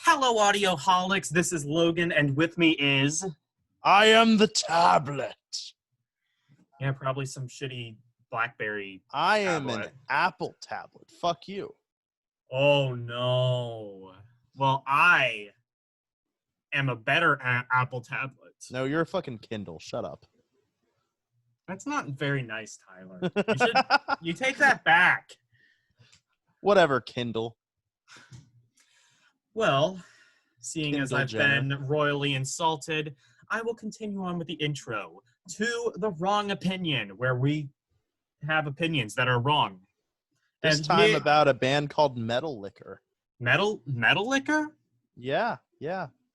Hello, audioholics. This is Logan, and with me is... I am the tablet. Yeah, probably some shitty BlackBerry I am an tablet. Apple tablet. Fuck you. Oh, no. Well, I am a better Apple tablet. No, you're a fucking Kindle. Shut up. That's not very nice, Tyler. You take that back. Whatever, Kindle. Well, seeing as Kendall I've Jenner. been royally insulted, I will continue on with the intro to The Wrong Opinion, where we have opinions that are wrong. This And time about a band called Metal Liquor. Metal Liquor? Yeah.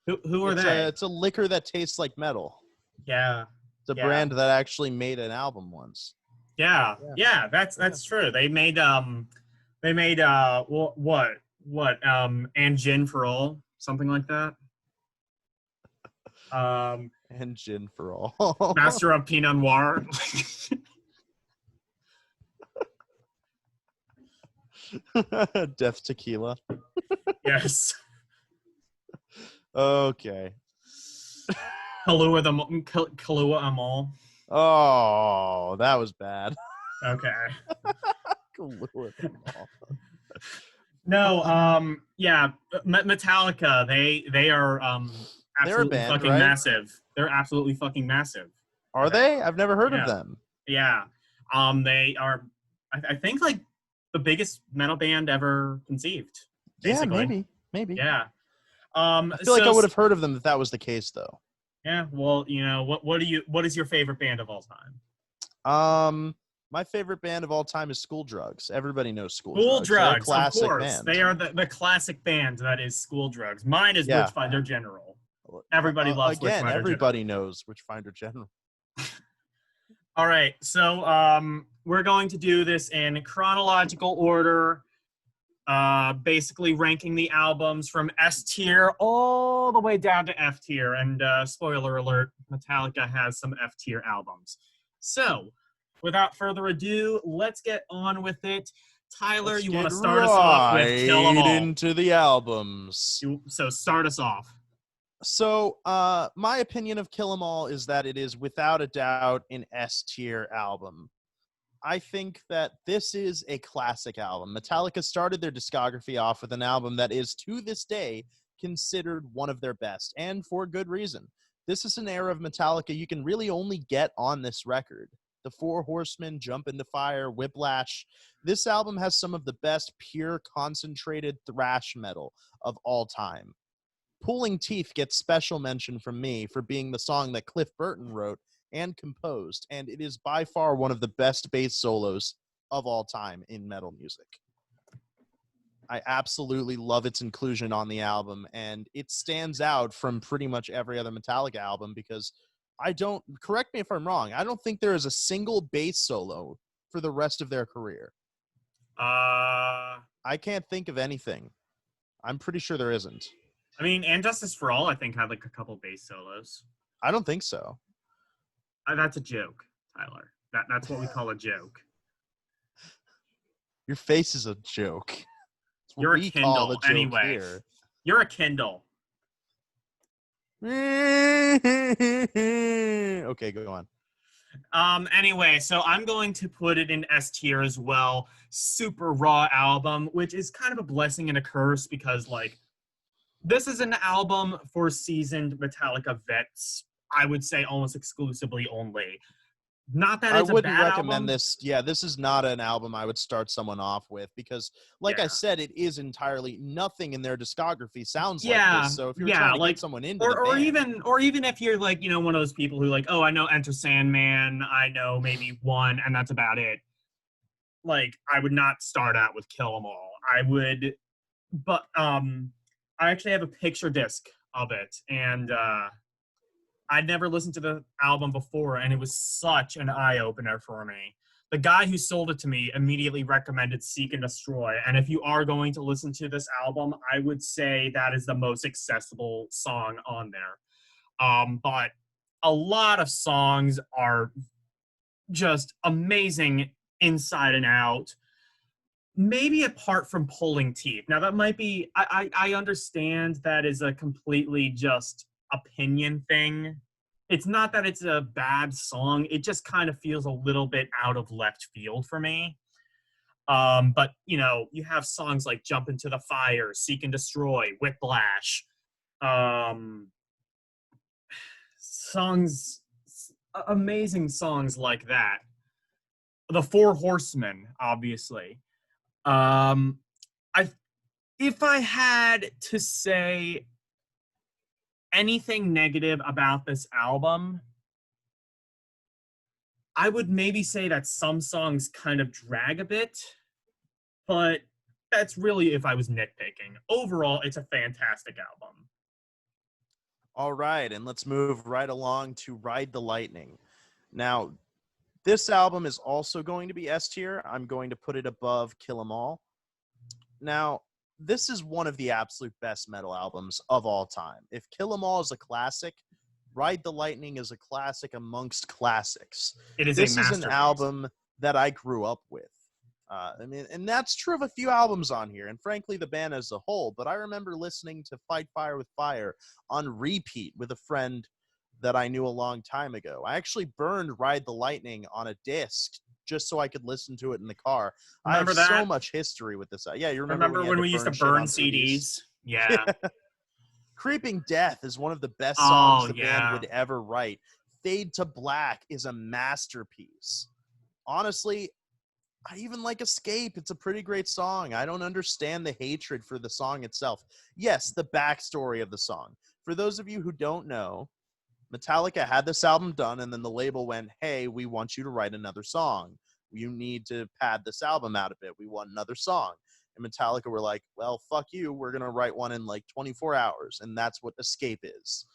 Who are they? It's a liquor that tastes like metal. Yeah. It's a brand that actually made an album once. Yeah, that's true. They made and Gin for All, something like that. And Gin for All. Master of Pinot Noir. Death Tequila. Yes. Okay. Kahlua Amal. Oh, that was bad. Okay. Kahlua Amal. No, yeah, Metallica, they are absolutely band, fucking right? massive. They're absolutely fucking massive. Are they? I've never heard of them. Yeah. They are, I think, like, the biggest metal band ever conceived. Basically. Yeah, maybe. Yeah. I feel like I would have heard of them if that was the case, though. Yeah, well, what is your favorite band of all time? My favorite band of all time is School Drugs. Everybody knows School Drugs. They're a classic of course. Band. They are the classic band that is School Drugs. Mine is Witchfinder General. Everybody loves Witchfinder General. Everybody knows Witchfinder General. All right, so we're going to do this in chronological order, basically ranking the albums from S tier all the way down to F tier. And spoiler alert, Metallica has some F tier albums. So, without further ado, let's get on with it. Tyler, you want to start us off with Kill 'Em All? Into the albums. So start us off. So, my opinion of Kill 'Em All is that it is without a doubt an S-tier album. I think that this is a classic album. Metallica started their discography off with an album that is, to this day, considered one of their best, and for good reason. This is an era of Metallica you can really only get on this record. The Four Horsemen, Jump into Fire, Whiplash. This album has some of the best pure, concentrated thrash metal of all time. Pulling Teeth gets special mention from me for being the song that Cliff Burton wrote and composed, and it is by far one of the best bass solos of all time in metal music. I absolutely love its inclusion on the album, and it stands out from pretty much every other Metallica album because correct me if I'm wrong, I don't think there is a single bass solo for the rest of their career. I can't think of anything. I'm pretty sure there isn't. I mean, And Justice for All, I think, had like a couple bass solos. I don't think so. That's a joke, Tyler. That's what we call a joke. Your face is a joke. You're a Kindle, anyway. Here. You're a Kindle. Okay, go on. Anyway, so I'm going to put it in S tier as well. Super raw album, which is kind of a blessing and a curse because, like, this is an album for seasoned Metallica vets. I would say almost exclusively only. Not that it's a bad album. I wouldn't recommend this. Yeah, this is not an album I would start someone off with because, like I said, it is entirely nothing in their discography sounds like this. So if you're trying to get someone into the band, or even if you're like, one of those people who like, oh, I know Enter Sandman, I know maybe one, and that's about it. Like, I would not start out with Kill 'Em All. I would, but I actually have a picture disc of it, and I'd never listened to the album before, and it was such an eye-opener for me. The guy who sold it to me immediately recommended Seek and Destroy, and if you are going to listen to this album, I would say that is the most accessible song on there. But a lot of songs are just amazing inside and out. maybe apart from pulling teeth. Now that might be I understand that is a completely just opinion thing. It's not that it's a bad song. It just kind of feels a little bit out of left field for me. But you know, you have songs like Jump Into the Fire, Seek and Destroy, Whiplash, um, songs, amazing songs like that. The Four Horsemen, obviously. Um, I if I had to say anything negative about this album, I would maybe say that some songs kind of drag a bit, but that's really if I was nitpicking. Overall, it's a fantastic album. All right, and let's move right along to Ride the Lightning. Now, this album is also going to be S tier. I'm going to put it above Kill 'Em All. Now, this is one of the absolute best metal albums of all time. If Kill 'Em All is a classic, Ride the Lightning is a classic amongst classics. It is a This is an masterpiece. album that I grew up with. I mean, and that's true of a few albums on here, and frankly, the band as a whole. But I remember listening to Fight Fire with Fire on repeat with a friend that I knew a long time ago. I actually burned Ride the Lightning on a disc just so I could listen to it in the car. I have Remember so that? much history with this. Yeah, you remember when Remember you had when to we used burn to shit burn on CDs? CDs? Yeah. Creeping Death is one of the best songs Oh, the band yeah. would ever write. Fade to Black is a masterpiece. Honestly, I even like Escape. It's a pretty great song. I don't understand the hatred for the song itself. Yes, the backstory of the song. For those of you who don't know, Metallica had this album done, and then the label went, hey, we want you to write another song. You need to pad this album out a bit. We want another song. And Metallica were like, well, fuck you. We're going to write one in like 24 hours. And that's what Escape is.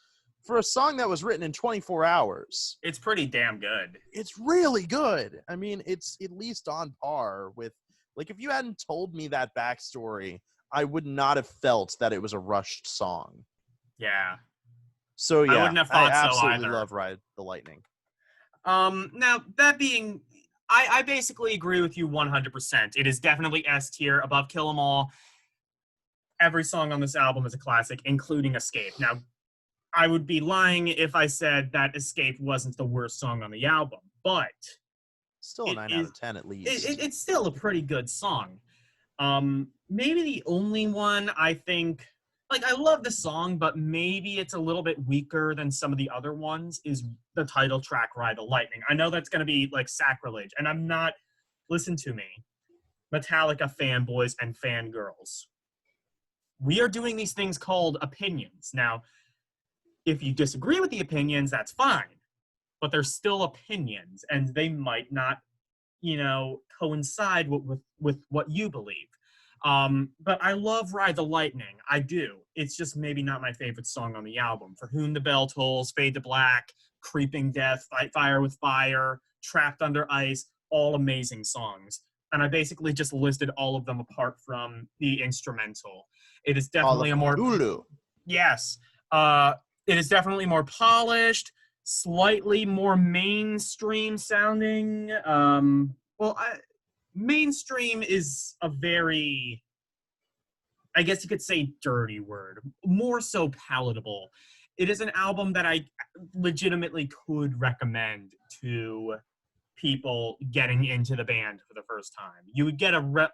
For a song that was written in 24 hours, It's pretty damn good. it's really good. I mean, it's at least on par with, like, if you hadn't told me that backstory, I would not have felt that it was a rushed song. Yeah. So, I yeah, wouldn't have I thought so absolutely either. love Ride the Lightning. Now that being, I basically agree with you 100%. It is definitely S tier, above Kill 'Em All. Every song on this album is a classic, including Escape. Now, I would be lying if I said that Escape wasn't the worst song on the album, but Still a it 9 out is of 10 at least. it's still a pretty good song. Maybe the only one I think, like, I love the song, but maybe it's a little bit weaker than some of the other ones, is the title track, Ride the Lightning. I know that's going to be like sacrilege, and I'm not, listen to me, Metallica fanboys and fangirls. We are doing these things called opinions. Now, if you disagree with the opinions, that's fine, but they're still opinions, and they might not, coincide with what you believe. But I love Ride the Lightning. I do. It's just maybe not my favorite song on the album. For Whom the Bell Tolls, Fade to Black, Creeping Death, Fight Fire with Fire, Trapped Under Ice, all amazing songs. And I basically just listed all of them apart from the instrumental. It is All definitely of a more, Cthulhu. yes, uh, it is definitely more polished, slightly more mainstream sounding. Mainstream is a very, I guess you could say, dirty word, more so palatable. It is an album that I legitimately could recommend to people getting into the band for the first time. You would get a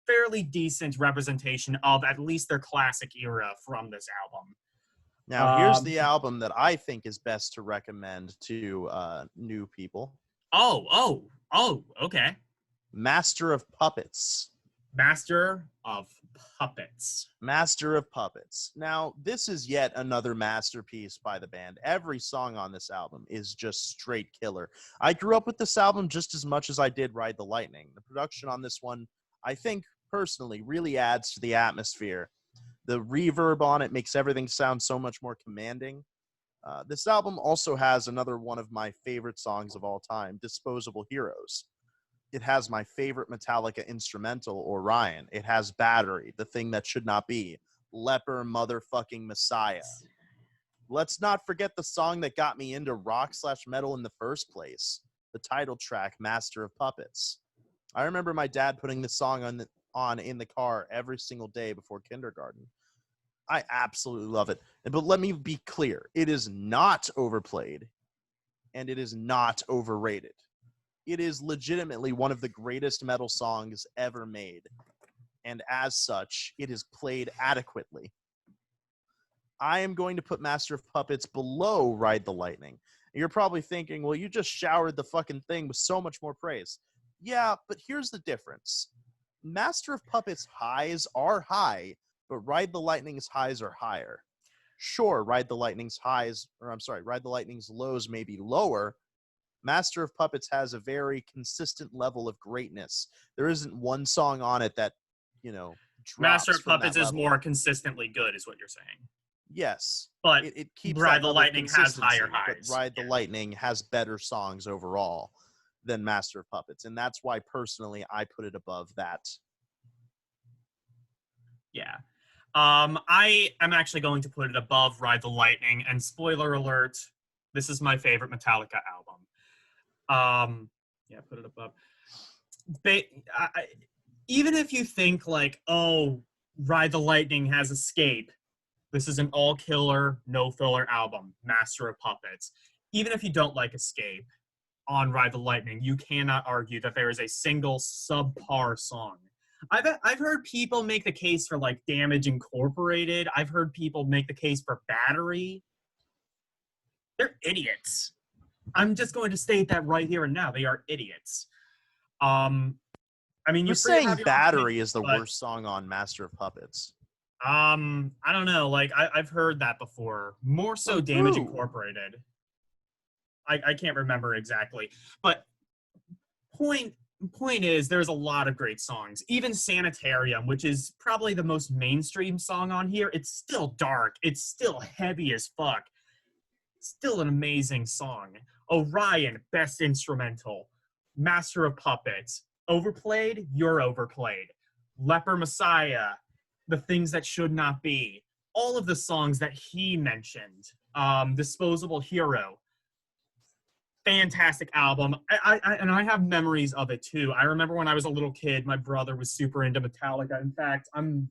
fairly decent representation of at least their classic era from this album. Now, here's the album that I think is best to recommend to new people. Okay. Master of Puppets. Master of Puppets. Master of Puppets. Now, this is yet another masterpiece by the band. Every song on this album is just straight killer. I grew up with this album just as much as I did Ride the Lightning. The production on this one, I think, personally, really adds to the atmosphere. The reverb on it makes everything sound so much more commanding. This album also has another one of my favorite songs of all time, Disposable Heroes. It has my favorite Metallica instrumental, Orion. It has Battery, The Thing That Should Not Be, Leper Motherfucking Messiah. Let's not forget the song that got me into rock/metal in the first place, the title track, Master of Puppets. I remember my dad putting this song on in the car every single day before kindergarten. I absolutely love it. But let me be clear. It is not overplayed, and it is not overrated. It is legitimately one of the greatest metal songs ever made. And as such, it is played adequately. I am going to put Master of Puppets below Ride the Lightning. You're probably thinking, well, you just showered the fucking thing with so much more praise. Yeah, but here's the difference. Master of Puppets' highs are high, but Ride the Lightning's highs are higher. Sure, Ride the Lightning's lows may be lower. Master of Puppets has a very consistent level of greatness. There isn't one song on it that, Master drops of from that Puppets is level. more consistently good, is what you're saying. Yes, But it keeps Ride that the level of Lightning has higher consistency, but highs. Ride the Lightning has better songs overall than Master of Puppets, and that's why personally I put it above that. Yeah. I am actually going to put it above Ride the Lightning, and spoiler alert, this is my favorite Metallica album. Yeah, put it above. Even if you think like, oh, Ride the Lightning has Escape, this is an all-killer, no-filler album, Master of Puppets. Even if you don't like Escape on Ride the Lightning, you cannot argue that there is a single subpar song. I've heard people make the case for like Damage Incorporated. I've heard people make the case for Battery. They're idiots. I'm just going to state that right here and now. They are idiots. I mean, you're Who's free to saying have your own Battery opinion, is the but worst song on Master of Puppets? I don't know. Like I've heard that before. More so, From Damage who? Incorporated. I can't remember exactly, but point point is there's a lot of great songs. Even Sanitarium, which is probably the most mainstream song on here, it's still dark. It's still heavy as fuck. Still an amazing song. Orion, best instrumental. Master of Puppets, overplayed, you're overplayed. Leper Messiah, the things that should not be. All of the songs that he mentioned. Disposable Hero, fantastic album. I have memories of it too. I remember when I was a little kid, my brother was super into Metallica. In fact, I'm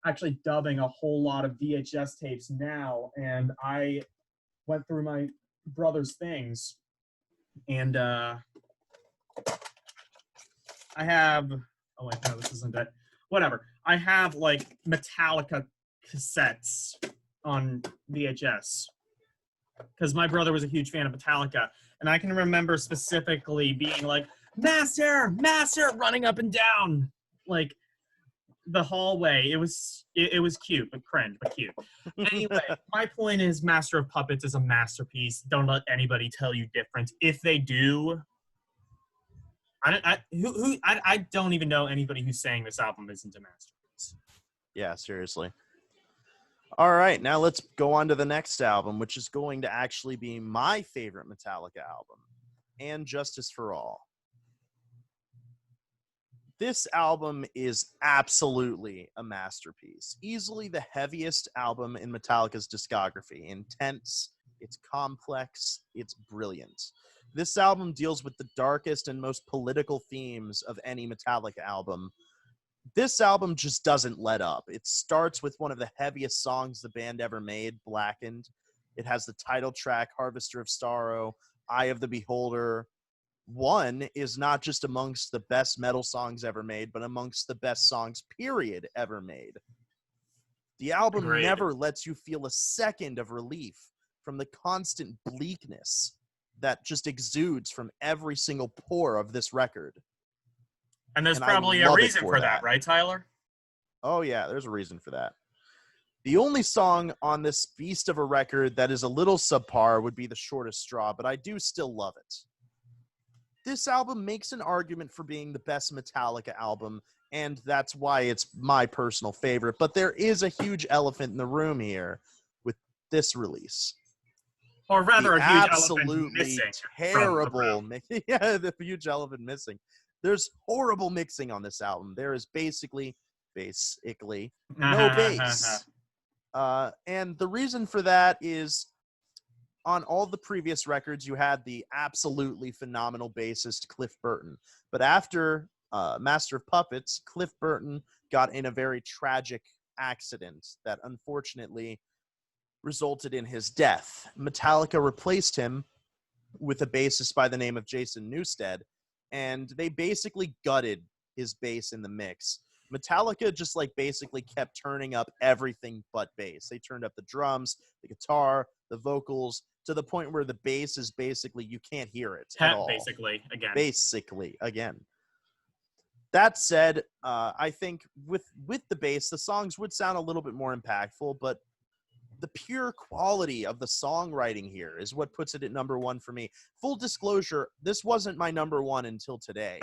actually dubbing a whole lot of VHS tapes now, and I went through my brother's things, and I have. Oh wait, no, this isn't it. Whatever. I have like Metallica cassettes on VHS because my brother was a huge fan of Metallica, and I can remember specifically being like, "Master, Master," running up and down like the hallway. It was cute, but cringe, but cute. Anyway, my point is, Master of Puppets is a masterpiece. Don't let anybody tell you different. If they do, I don't even know anybody who's saying this album isn't a masterpiece. Yeah, seriously. All right, now let's go on to the next album, which is going to actually be my favorite Metallica album, And Justice for All. This album is absolutely a masterpiece. Easily the heaviest album in Metallica's discography. Intense, it's complex, it's brilliant. This album deals with the darkest and most political themes of any Metallica album. This album just doesn't let up. It starts with one of the heaviest songs the band ever made, Blackened. It has the title track, Harvester of Sorrow, Eye of the Beholder. One is not just amongst the best metal songs ever made, but amongst the best songs, period, ever made. The album Agreed. never lets you feel a second of relief from the constant bleakness that just exudes from every single pore of this record. And there's And probably a reason for that, right, Tyler? Oh, yeah, there's a reason for that. The only song on this beast of a record that is a little subpar would be The Shortest Straw, but I do still love it. This album makes an argument for being the best Metallica album, and that's why it's my personal favorite. But there is a huge elephant in the room here with this release. Or rather, the a huge absolutely elephant missing. terrible, yeah, the huge elephant missing. There's horrible mixing on this album. There is basically no bass. And the reason for that is on all the previous records, you had the absolutely phenomenal bassist Cliff Burton. But after Master of Puppets, Cliff Burton got in a very tragic accident that unfortunately resulted in his death. Metallica replaced him with a bassist by the name of Jason Newsted, and they basically gutted his bass in the mix. Metallica just like basically kept turning up everything but bass. They turned up the drums, the guitar, the vocals, to the point where the bass is basically, you can't hear it at all. Basically, again. That said, I think with the bass, the songs would sound a little bit more impactful, but the pure quality of the songwriting here is what puts it at number one for me. Full disclosure, this wasn't my number one until today.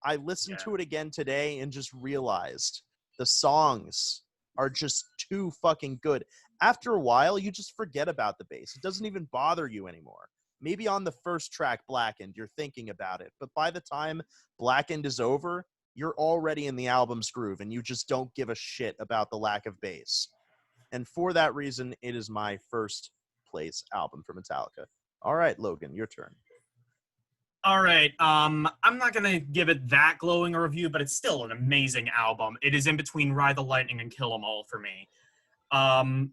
I listened to it again today and just realized the songs are just too fucking good. After a while, you just forget about the bass. It doesn't even bother you anymore. Maybe on the first track, Blackened, you're thinking about it. But by the time Blackened is over, you're already in the album's groove and you just don't give a shit about the lack of bass. And for that reason, it is my first place album for Metallica. All right, Logan, your turn. All right. I'm not going to give it that glowing a review, but it's still an amazing album. It is in between Ride the Lightning and Kill 'Em All for me. To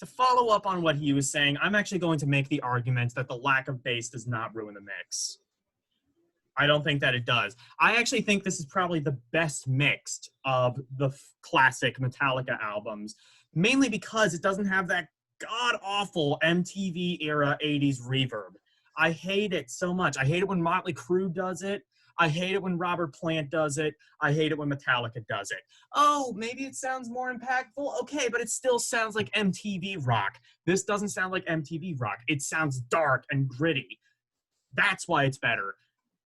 follow up on what he was saying, I'm actually going to make the argument that the lack of bass does not ruin the mix. I don't think that it does. I actually think this is probably the best mixed of the classic Metallica albums, mainly because it doesn't have that god-awful MTV era 80s reverb. I hate it so much. I hate it when Motley Crue does it. I hate it when Robert Plant does it. I hate it when Metallica does it. Oh, maybe it sounds more impactful. Okay, but it still sounds like MTV rock. This doesn't sound like MTV rock. It sounds dark and gritty. That's why it's better.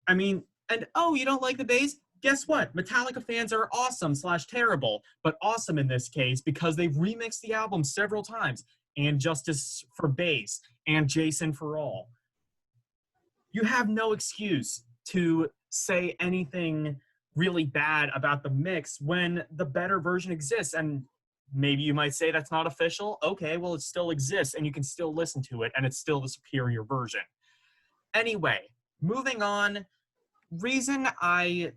I mean, and oh, you don't like the bass? Guess what? Metallica fans are awesome/terrible, but awesome in this case because they've remixed the album several times. And Justice for Bass and Jason for All. You have no excuse to say anything really bad about the mix when the better version exists. And maybe you might say that's not official. Okay, well, it still exists and you can still listen to it and it's still the superior version. Anyway, moving on, reason I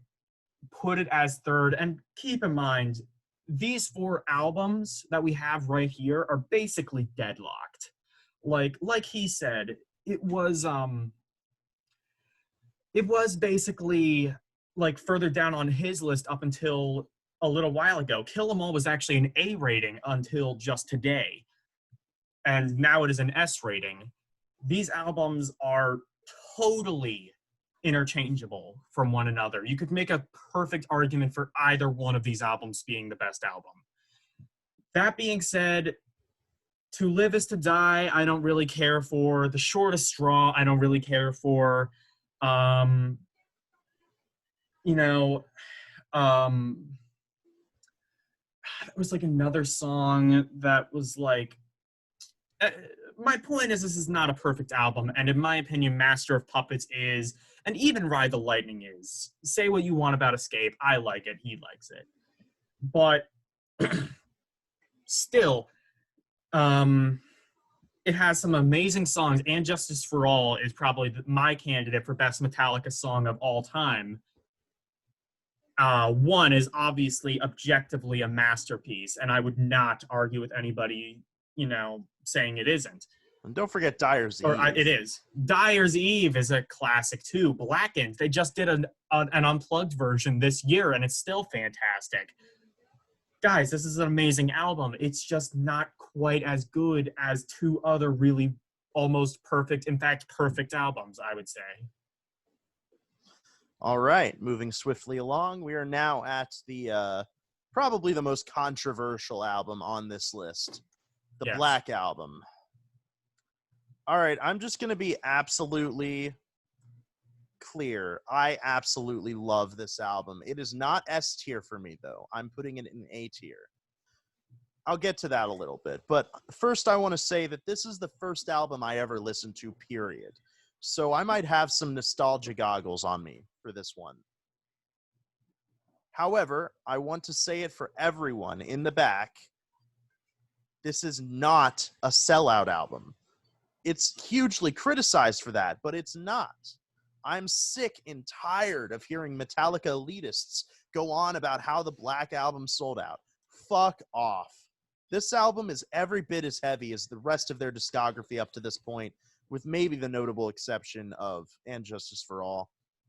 put it as third, and keep in mind, these 4 albums that we have right here are basically deadlocked. Like he said, it was basically like further down on his list up until a little while ago. Kill 'Em All was actually an A rating until just today. And now it is an S rating. These albums are totally interchangeable from one another. You could make a perfect argument for either one of these albums being the best album. That being said, To Live Is to Die, I don't really care for. The Shortest Straw, I don't really care for. There was like another song that was like, my point is this is not a perfect album, and in my opinion, Master of Puppets is, and even Ride the Lightning is. Say what you want about Escape, I like it, he likes it. But still, it has some amazing songs, and Justice for All is probably my candidate for best Metallica song of all time. One is obviously objectively a masterpiece, and I would not argue with anybody, saying it isn't. And don't forget Dyer's Eve. It is. Dyer's Eve is a classic too. Blackened, they just did an unplugged version this year, and it's still fantastic. Guys, this is an amazing album. It's just not quite as good as 2 other really almost perfect, in fact, perfect albums, I would say. All right, moving swiftly along, we are now at the probably the most controversial album on this list, the Black Album. All right, I'm just going to be absolutely clear. I absolutely love this album. It is not S tier for me, though. I'm putting it in A tier. I'll get to that a little bit. But first, I want to say that this is the first album I ever listened to, period. So I might have some nostalgia goggles on me for this one. However, I want to say it for everyone in the back. This is not a sellout album. It's hugely criticized for that, but it's not. I'm sick and tired of hearing Metallica elitists go on about how the Black Album sold out. Fuck off. This album is every bit as heavy as the rest of their discography up to this point, with maybe the notable exception of And Justice for All.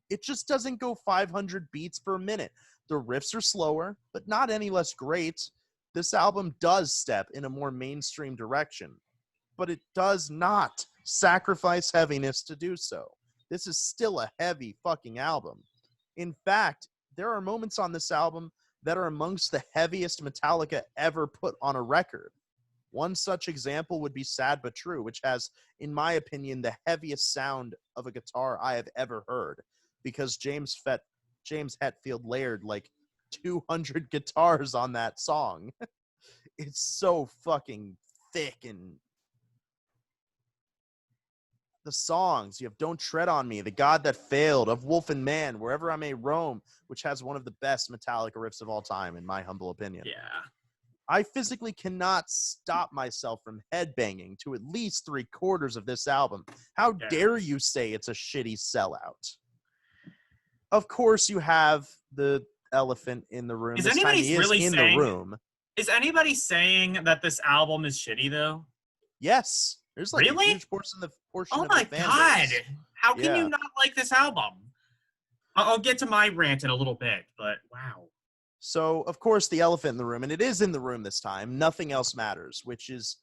It just doesn't go 500 beats per minute. The riffs are slower, but not any less great. This album does step in a more mainstream direction, but it does not sacrifice heaviness to do so. This is still a heavy fucking album. In fact, there are moments on this album that are amongst the heaviest Metallica ever put on a record. One such example would be Sad But True, which has, in my opinion, the heaviest sound of a guitar I have ever heard, because James Hetfield layered like 200 guitars on that song. It's so fucking thick. And the songs, you have Don't Tread on Me, The God That Failed, Of Wolf and Man, Wherever I May Roam, which has one of the best Metallica riffs of all time, in my humble opinion. Yeah. I physically cannot stop myself from headbanging to at least 3/4 of this album. How dare you say it's a shitty sellout? Of course, you have the elephant in the room. Is this time anybody he is really in saying, the room. Is anybody saying that this album is shitty, though? Yes. There's like Really? a huge portion of Oh the my fan god! base. How can you not like this album? I'll get to my rant in a little bit, but wow. So, of course, the elephant in the room, and it is in the room this time, Nothing Else Matters, which is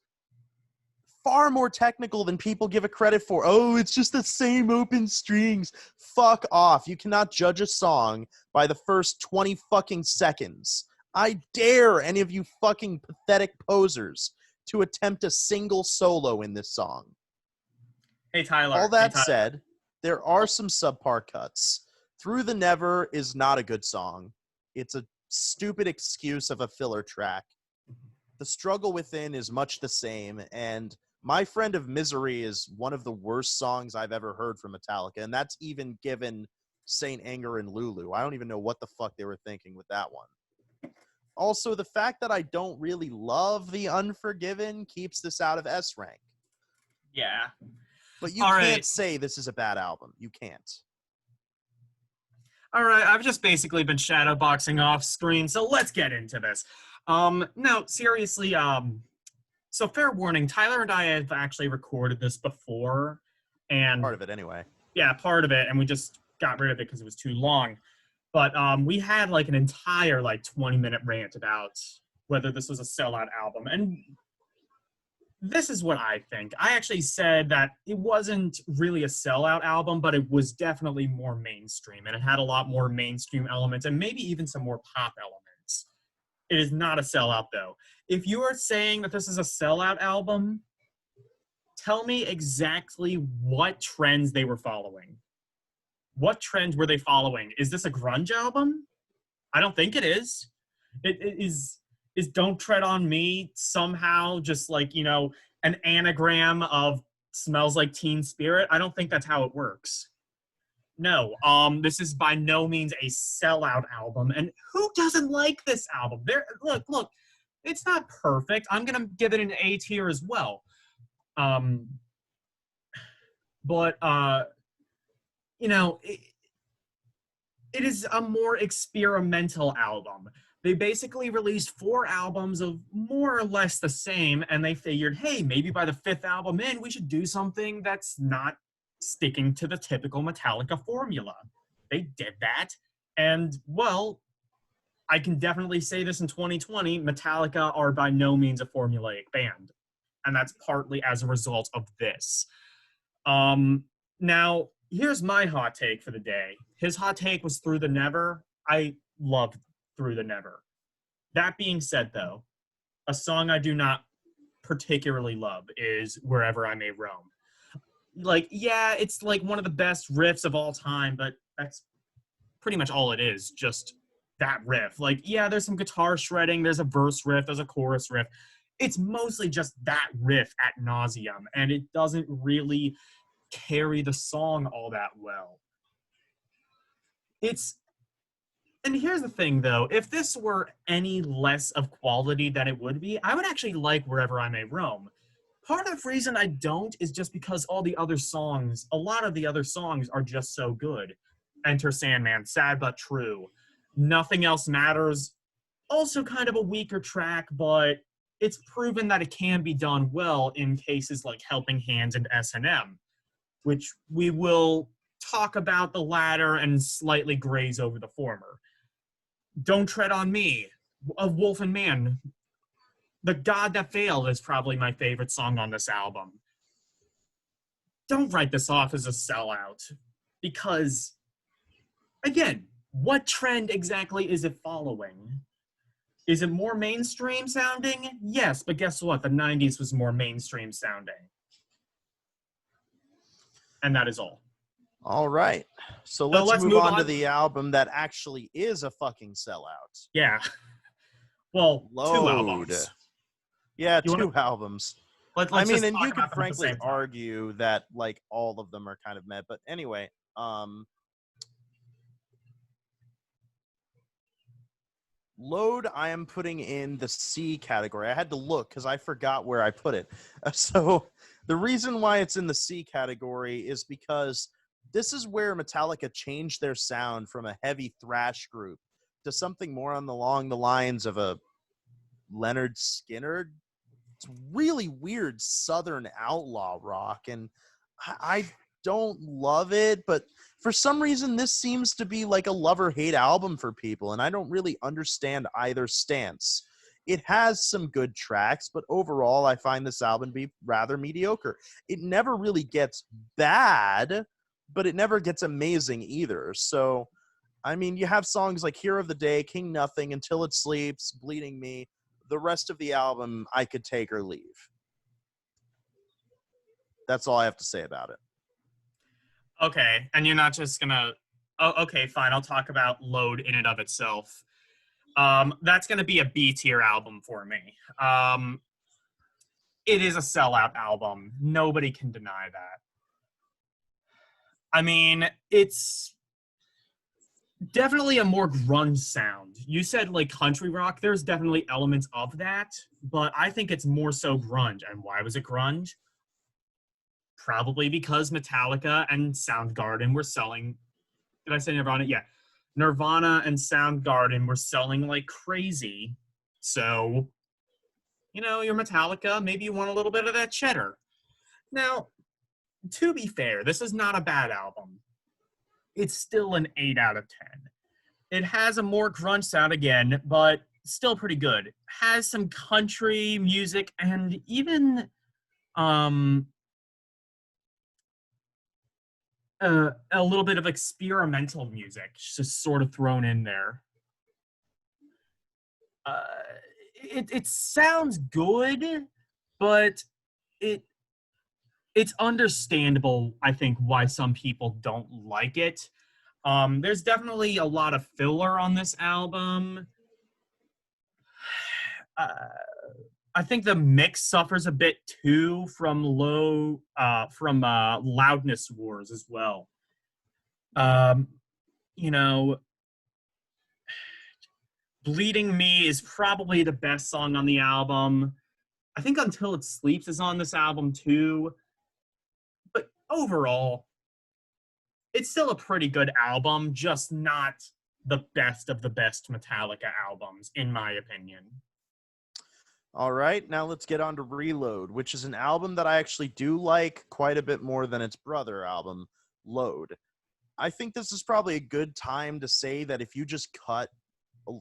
far more technical than people give it credit for. Oh, it's just the same open strings. Fuck off. You cannot judge a song by the first 20 fucking seconds. I dare any of you fucking pathetic posers to attempt a single solo in this song. Hey, Tyler. All that said, there are some subpar cuts. Through the Never is not a good song. It's a stupid excuse of a filler track. The Struggle Within is much the same, and My Friend of Misery is one of the worst songs I've ever heard from Metallica, and that's even given Saint Anger and Lulu. I don't even know what the fuck they were thinking with that one. Also, the fact that I don't really love The Unforgiven keeps this out of S rank. Yeah. But you can't say this is a bad album. You can't. All right, I've just basically been shadowboxing off screen, so let's get into this. No, seriously, so fair warning, Tyler and I have actually recorded this before, and part of it anyway. Yeah, part of it, and we just got rid of it because it was too long. But we had like an entire 20-minute rant about whether this was a sellout album, and this is what I think. I actually said that it wasn't really a sellout album, but it was definitely more mainstream, and it had a lot more mainstream elements and maybe even some more pop elements. It is not a sellout, though. If you are saying that this is a sellout album, tell me exactly what trends they were following. What trends were they following? Is this a grunge album? I don't think it is. It is Don't Tread on Me somehow just an anagram of Smells Like Teen Spirit? I don't think that's how it works. No, this is by no means a sellout album. And who doesn't like this album? Look, it's not perfect. I'm going to give it an A tier as well. It is a more experimental album. They basically released 4 albums of more or less the same, and they figured, hey, maybe by the 5th album in, we should do something that's not sticking to the typical Metallica formula. They did that, and, well, I can definitely say this in 2020, Metallica are by no means a formulaic band, and that's partly as a result of this. Now, here's my hot take for the day. His hot take was Through the Never. I loved Through the Never. That being said, though, a song I do not particularly love is Wherever I May Roam. It's one of the best riffs of all time, but that's pretty much all it is, just that riff. There's some guitar shredding, there's a verse riff, there's a chorus riff. It's mostly just that riff ad nauseum, and it doesn't really carry the song all that well. And here's the thing, though. If this were any less of quality than it would be, I would actually like Wherever I May Roam. Part of the reason I don't is just because a lot of the other songs are just so good. Enter Sandman, Sad But True. Nothing Else Matters, also kind of a weaker track, but it's proven that it can be done well in cases like Helping Hands and S&M, which we will talk about the latter and slightly graze over the former. Don't Tread on Me, of Wolf and Man. The God That Failed is probably my favorite song on this album. Don't write this off as a sellout, because, again, what trend exactly is it following? Is it more mainstream sounding? Yes, but guess what? The 90s was more mainstream sounding. And that is all. All right. So So let's let's move move on to on. the album that actually is a fucking sellout. Yeah. Well, two Load. albums. Yeah, You want two albums. let's I mean, just and talk you could about them at the frankly same time. argue that like all of them are kind of meh, but anyway, Load I am putting in the C category. I had to look because I forgot where I put it. So the reason why it's in the C category is because this is where Metallica changed their sound from a heavy thrash group to something more along the lines of a Leonard Skinner. It's really weird Southern outlaw rock, and I don't love it, but for some reason this seems to be like a love or hate album for people, and I don't really understand either stance. It has some good tracks, but overall I find this album to be rather mediocre. It never really gets bad, but it never gets amazing either. So I mean, you have songs like Hero of the Day, King Nothing, Until It Sleeps, Bleeding Me. The rest of the album I could take or leave. That's all I have to say about it. Okay, and you're not just gonna. Oh, okay, fine. I'll talk about Load in and of itself. That's gonna be a B tier album for me. It is a sellout album. Nobody can deny that. I mean, it's definitely a more grunge sound. You said like country rock. There's definitely elements of that, but I think it's more so grunge. And why was it grunge? Probably because Metallica and Soundgarden were selling. Did I say Nirvana? Yeah. Nirvana and Soundgarden were selling like crazy. So, you're Metallica. Maybe you want a little bit of that cheddar. Now, to be fair, this is not a bad album. It's still an 8 out of 10. It has a more grunge sound again, but still pretty good. Has some country music and even um a little bit of experimental music just sort of thrown in there. Uh, it sounds good, but it it's understandable, I think, why some people don't like it. There's definitely a lot of filler on this album. Uh, I think the mix suffers a bit too from loudness wars as well. Um, you know, Bleeding Me is probably the best song on the album. I think Until It Sleeps is on this album too. But overall, it's still a pretty good album, just not the best of the best Metallica albums, in my opinion. All right, now let's get on to Reload, which is an album that I actually do like quite a bit more than its brother album, Load. I think this is probably a good time to say that if you just cut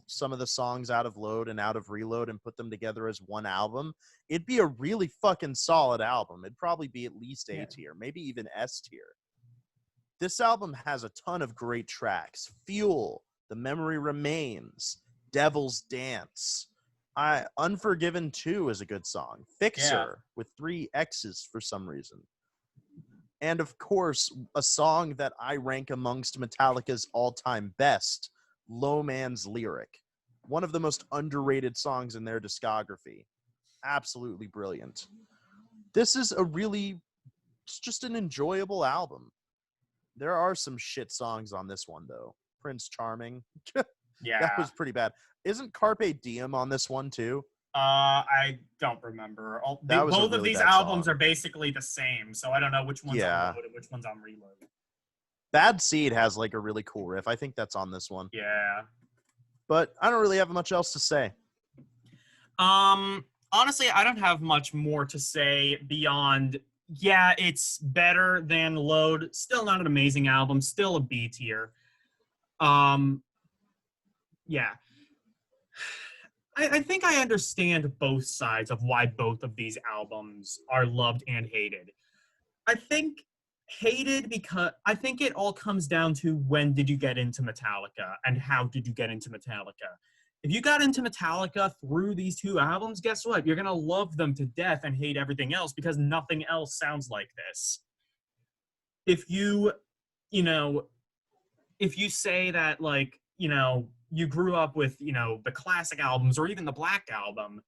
some of the songs out of Load and out of Reload and put them together as one album, it'd be a really fucking solid album. It'd probably be at least A tier, maybe even S tier. This album has a ton of great tracks. Fuel, The Memory Remains, Devil's Dance. Unforgiven 2 is a good song. Fixer with 3 X's for some reason. And of course, a song that I rank amongst Metallica's all-time best, Low Man's Lyric. One of the most underrated songs in their discography. Absolutely brilliant. This is it's just an enjoyable album. There are some shit songs on this one, though. Prince Charming. Yeah. That was pretty bad. Isn't Carpe Diem on this one, too? I don't remember. That was a Both of really these bad albums song. are basically the same, so I don't know which one's on Yeah. Load and which one's on Reload. Bad Seed has like a really cool riff. I think that's on this one. Yeah. But I don't really have much else to say. Honestly, I don't have much more to say beyond, yeah, it's better than Load. Still not an amazing album. Still a B tier. Yeah. I think I understand both sides of why both of these albums are loved and hated. I think hated because I think it all comes down to when did you get into Metallica and how did you get into Metallica. If you got into Metallica through these two albums, guess what? You're going to love them to death and hate everything else because nothing else sounds like this. If you know, if you say that, like, you grew up with, the classic albums or even the Black Album,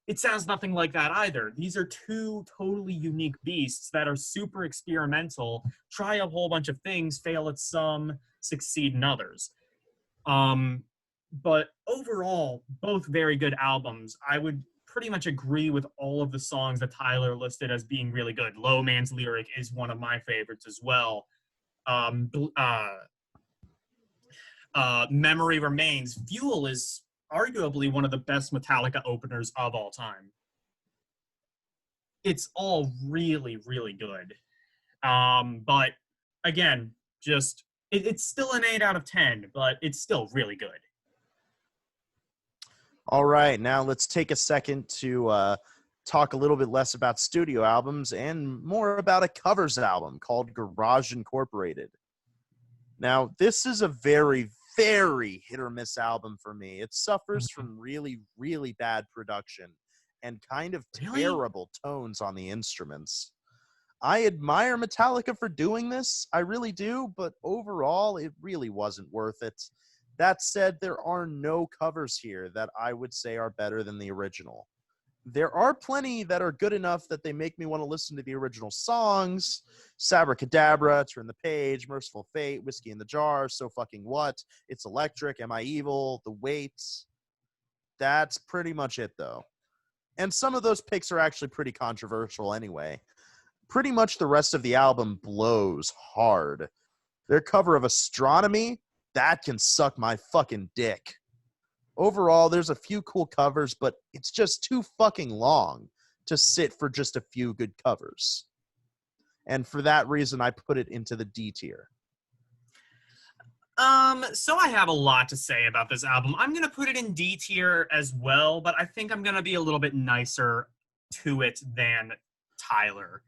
it sounds nothing like that either. These are two totally unique beasts that are super experimental, try a whole bunch of things, fail at some, succeed in others. But overall, both very good albums. I would pretty much agree with all of the songs that Tyler listed as being really good. Low Man's Lyric is one of my favorites as well. Um, Memory Remains. Fuel is arguably one of the best Metallica openers of all time. It's all really, really good. But again, just it's still an 8 out of 10, but it's still really good. All right, now let's take a second to talk a little bit less about studio albums and more about a covers album called Garage Incorporated. Now, this is a very, very hit or miss album for me. It suffers from really, really bad production and kind of terrible tones on the instruments. I admire Metallica for doing this, I really do, but overall, it really wasn't worth it. That said, there are no covers here that I would say are better than the original. There are plenty that are good enough that they make me want to listen to the original songs. Sabracadabra, Turn the Page, Merciful Fate, Whiskey in the Jar, So Fucking What, It's Electric, Am I Evil, The Wait. That's pretty much it, though. And some of those picks are actually pretty controversial anyway. Pretty much the rest of the album blows hard. Their cover of Astronomy, that can suck my fucking dick. Overall, there's a few cool covers, but it's just too fucking long to sit for just a few good covers. And for that reason, I put it into the D tier. So I have a lot to say about this album. I'm gonna put it in D tier as well, but I think I'm gonna be a little bit nicer to it than Tyler.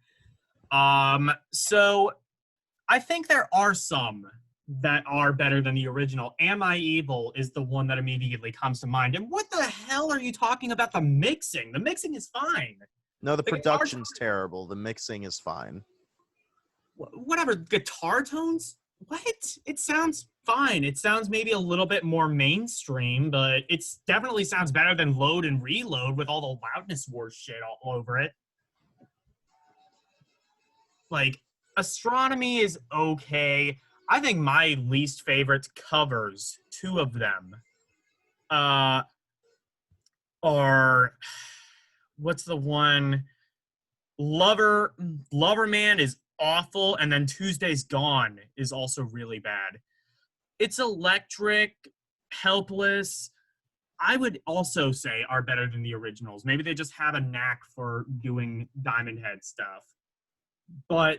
So I think there are some that are better than the original. Am I Evil is the one that immediately comes to mind. And what the hell are you talking about the mixing? The mixing is fine. No, the production's terrible. The mixing is fine. Whatever, guitar tones? What? It sounds fine. It sounds maybe a little bit more mainstream, but it definitely sounds better than Load and Reload with all the loudness war shit all over it. Like, Astronomy is okay. I think my least favorite covers, two of them, are what's the one? Lover Man is awful, and then Tuesday's Gone is also really bad. It's Electric, Helpless, I would also say are better than the originals. Maybe they just have a knack for doing Diamond Head stuff. But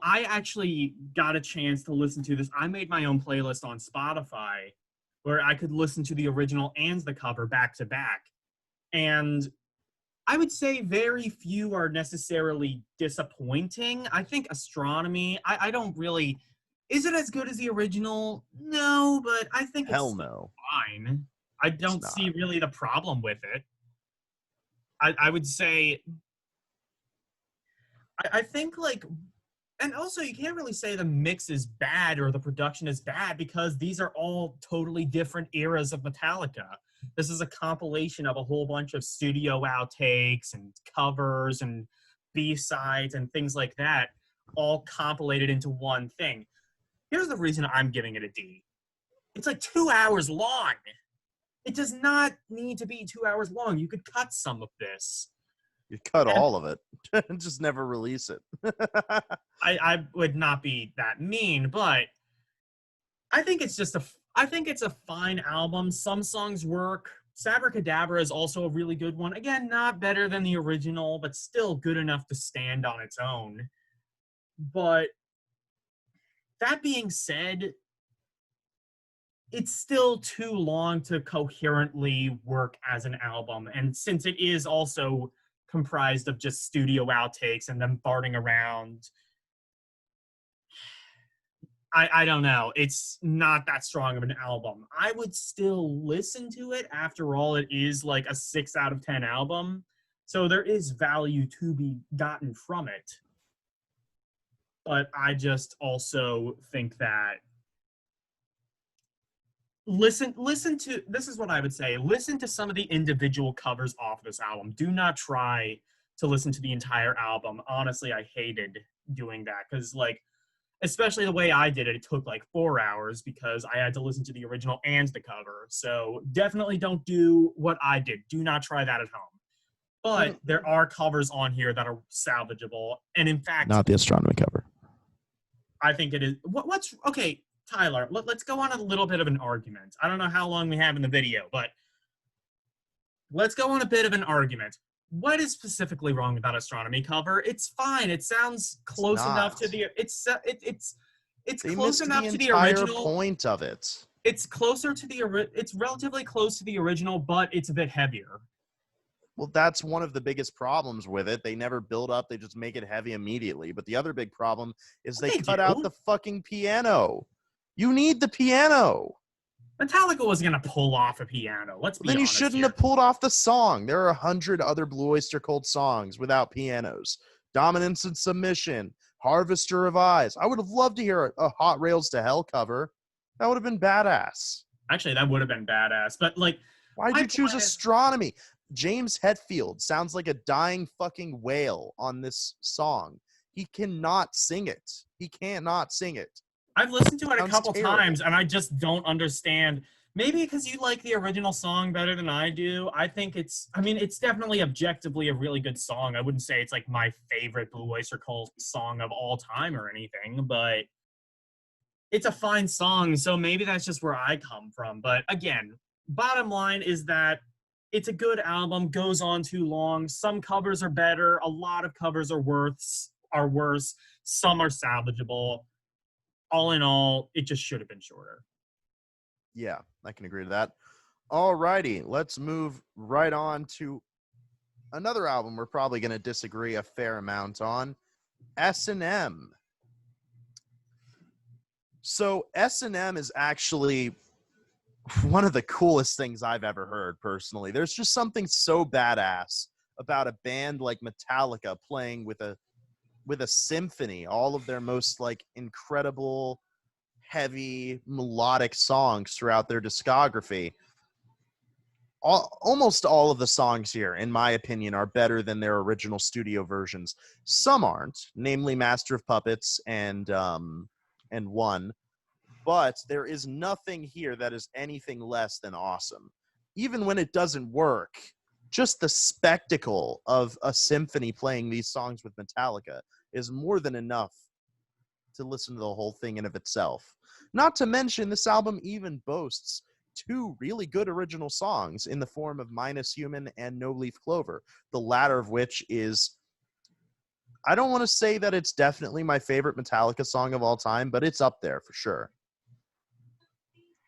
I actually got a chance to listen to this. I made my own playlist on Spotify where I could listen to the original and the cover back to back. And I would say very few are necessarily disappointing. I think Astronomy, I don't really. Is it as good as the original? No, but I think Hell no. Fine. I don't see really the problem with it. I would say. I think, like. And also, you can't really say the mix is bad or the production is bad because these are all totally different eras of Metallica. This is a compilation of a whole bunch of studio outtakes and covers and B-sides and things like that, all compilated into one thing. Here's the reason I'm giving it a D. It's like 2 hours long. It does not need to be 2 hours long. You could cut some of this. You cut And all of it and just never release it. I would not be that mean, but I think it's just I think it's a fine album. Some songs work. Sabracadabra is also a really good one. Again, not better than the original, but still good enough to stand on its own. But that being said, it's still too long to coherently work as an album. And since it is also comprised of just studio outtakes and them farting around, I don't know. It's not that strong of an album. I would still listen to it. After all, it is like a 6 out of 10 album. So there is value to be gotten from it. But I just also think that listen to this is what I would say. Listen to some of the individual covers off this album. Do not try to listen to the entire album. Honestly, I hated doing that because like especially the way I did it, it took like 4 hours because I had to listen to the original and the cover. So definitely don't do what I did. Do not try that at home. But there are covers on here that are salvageable. And in fact, Not the astronomy cover. I think it is. What's okay, Tyler? Let's go on a little bit of an argument. I don't know how long we have in the video, but let's go on a bit of an argument. What is specifically wrong with that astronomy cover? It's fine. It sounds close enough to the. It's They close missed enough the to the entire original. point of it. It's closer to the. It's relatively close to the original, but it's a bit heavier. Well, that's one of the biggest problems with it. They never build up, they just make it heavy immediately. But the other big problem is they They cut do. out the fucking piano. You need the piano. Metallica was gonna pull off a piano. Let's be Then you honest shouldn't here. have pulled off the song. There are 100 other Blue Oyster Cult songs without pianos. Dominance and Submission, Harvester of Eyes. I would have loved to hear a Hot Rails to Hell cover. That would have been badass. Actually, that would have been badass. But like, Why'd my you choose point is, astronomy? James Hetfield sounds like a dying fucking whale on this song. He cannot sing it. He cannot sing it. I've listened to it a Sounds couple terrible. times, and I just don't understand. Maybe because you like the original song better than I do. I think it's. I mean, it's definitely objectively a really good song. I wouldn't say it's like my favorite Blue Oyster Cult song of all time or anything, but it's a fine song. So maybe that's just where I come from. But again, bottom line is that it's a good album. Goes on too long. Some covers are better. A lot of covers are worse. Some are salvageable. All in all, it just should have been shorter. Yeah, I can agree to that. Alrighty, let's move right on to another album we're probably going to disagree a fair amount on, S&M. So S&M is actually one of the coolest things I've ever heard personally. There's just something so badass about a band like Metallica playing with a symphony, all of their most like incredible heavy melodic songs throughout their discography. Almost all of the songs here, in my opinion, are better than their original studio versions. Some aren't, namely Master of Puppets and One, but there is nothing here that is anything less than awesome. Even when it doesn't work, just the spectacle of a symphony playing these songs with Metallica is more than enough to listen to the whole thing in of itself. Not to mention, this album even boasts 2 really good original songs in the form of Minus Human and No Leaf Clover, the latter of which is, I don't want to say that it's definitely my favorite Metallica song of all time, but it's up there for sure.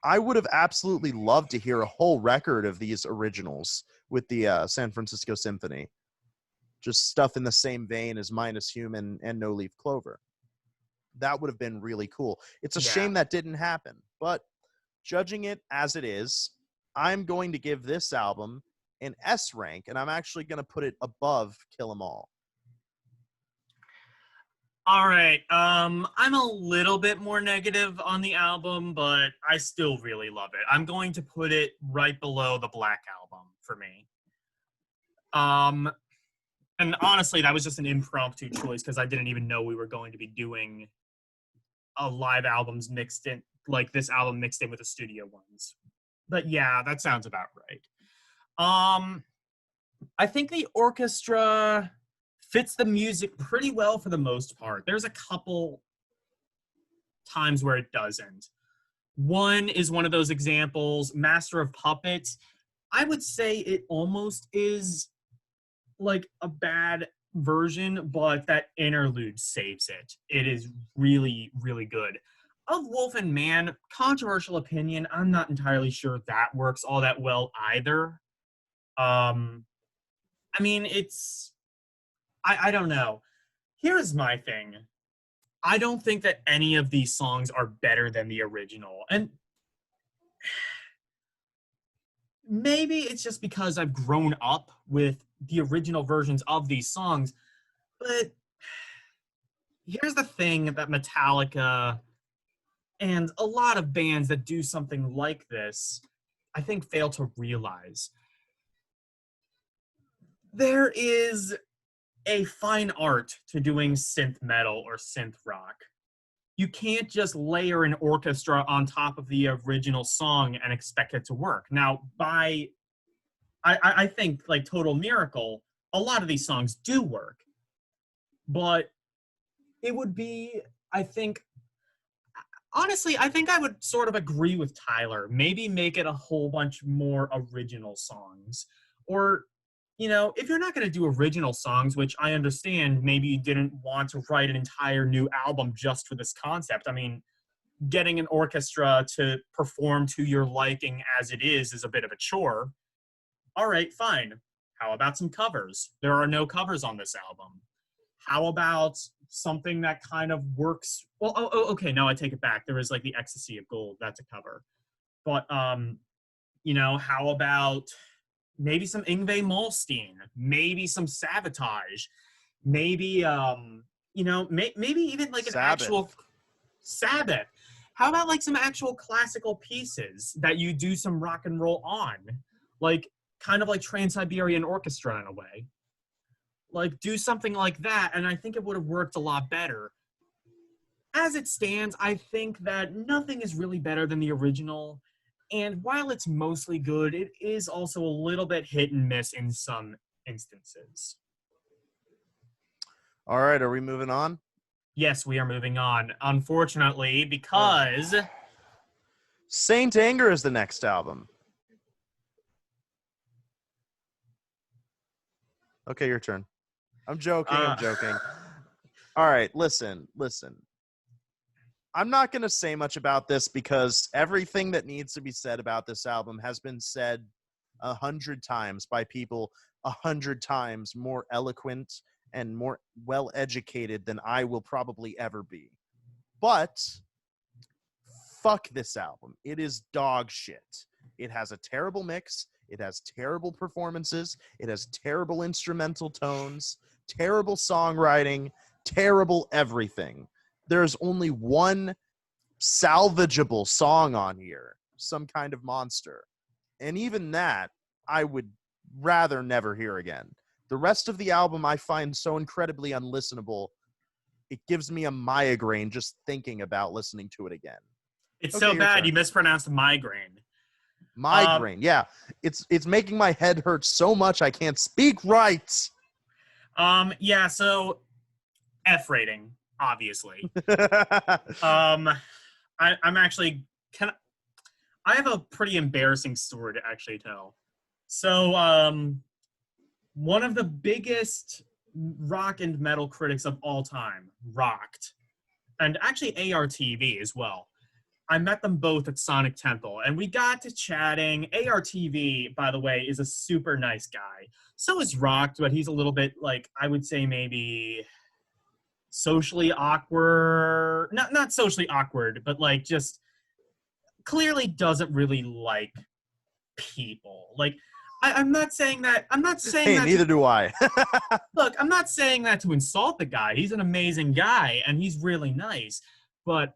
I would have absolutely loved to hear a whole record of these originals with the San Francisco Symphony. Just stuff in the same vein as Minus Human and No Leaf Clover. That would have been really cool. It's a shame that didn't happen, but judging it as it is, I'm going to give this album an S rank, and I'm actually going to put it above Kill 'Em All. All right. I'm a little bit more negative on the album, but I still really love it. I'm going to put it right below the Black Album for me. And honestly, that was just an impromptu choice because I didn't even know we were going to be doing a live albums mixed in, like this album mixed in with the studio ones. but yeah, that sounds about right. Um, I think the orchestra fits the music pretty well for the most part. There's a couple times where it doesn't. One is one of those examples, Master of Puppets. I would say it almost is like a bad version, but that interlude saves it. It is really, really good. Of Wolf and Man, controversial opinion, I'm not entirely sure that works all that well either. Um, I mean, I don't know. Here's my thing. I don't think that any of these songs are better than the original. And maybe it's just because I've grown up with the original versions of these songs, but here's the thing that Metallica and a lot of bands that do something like this, I think, fail to realize. There is a fine art to doing synth metal or synth rock. You can't just layer an orchestra on top of the original song and expect it to work. Now, I think like Total Miracle, a lot of these songs do work, but it would be, I think, honestly, I think I would sort of agree with Tyler. Maybe make it a whole bunch more original songs. Or, if you're not going to do original songs, which I understand, maybe you didn't want to write an entire new album just for this concept. I mean, getting an orchestra to perform to your liking as it is a bit of a chore. All right, fine. How about some covers? There are no covers on this album. How about something that kind of works? Well, okay, no, I take it back. There is like the Ecstasy of Gold. That's a cover. But how about maybe some Yngwie Malmsteen, maybe some Sabotage, maybe maybe even like an Sabbath. actual Sabbath. How about like some actual classical pieces that you do some rock and roll on? Like kind of like Trans-Siberian Orchestra in a way. Like do something like that, and I think it would have worked a lot better. As it stands, I think that nothing is really better than the original. And while it's mostly good, it is also a little bit hit and miss in some instances. All right, are we moving on? Yes, we are moving on. Unfortunately, Oh. because Saint Anger is the next album. Okay, your turn. I'm joking. uh, I'm joking. All right, listen. I'm not going to say much about this because everything that needs to be said about this album has been said 100 times by people 100 times more eloquent and more well-educated than I will probably ever be. But fuck this album. It is dog shit. It has a terrible mix. It has terrible performances. It has terrible instrumental tones, terrible songwriting, terrible everything. There's only one salvageable song on here, Some Kind of Monster. And even that, I would rather never hear again. The rest of the album I find so incredibly unlistenable, it gives me a migraine just thinking about listening to it again. it's Okay, so your bad turn. you mispronounced migraine. Migraine, yeah. It's making my head hurt so much I can't speak right. Yeah, so F rating, obviously. Um, I'm actually I have a pretty embarrassing story to actually tell. So, one of the biggest rock and metal critics of all time, Rocked, and actually ARTV as well. I met them both at Sonic Temple, and we got to chatting. ARTV, by the way, is a super nice guy. So is Rocked, but he's a little bit like, I would say maybe socially awkward. Not socially awkward, but like just clearly doesn't really like people. Like I'm not saying that. I'm not saying Hey, that. neither do I. Look, I'm not saying that to insult the guy. He's an amazing guy and he's really nice. But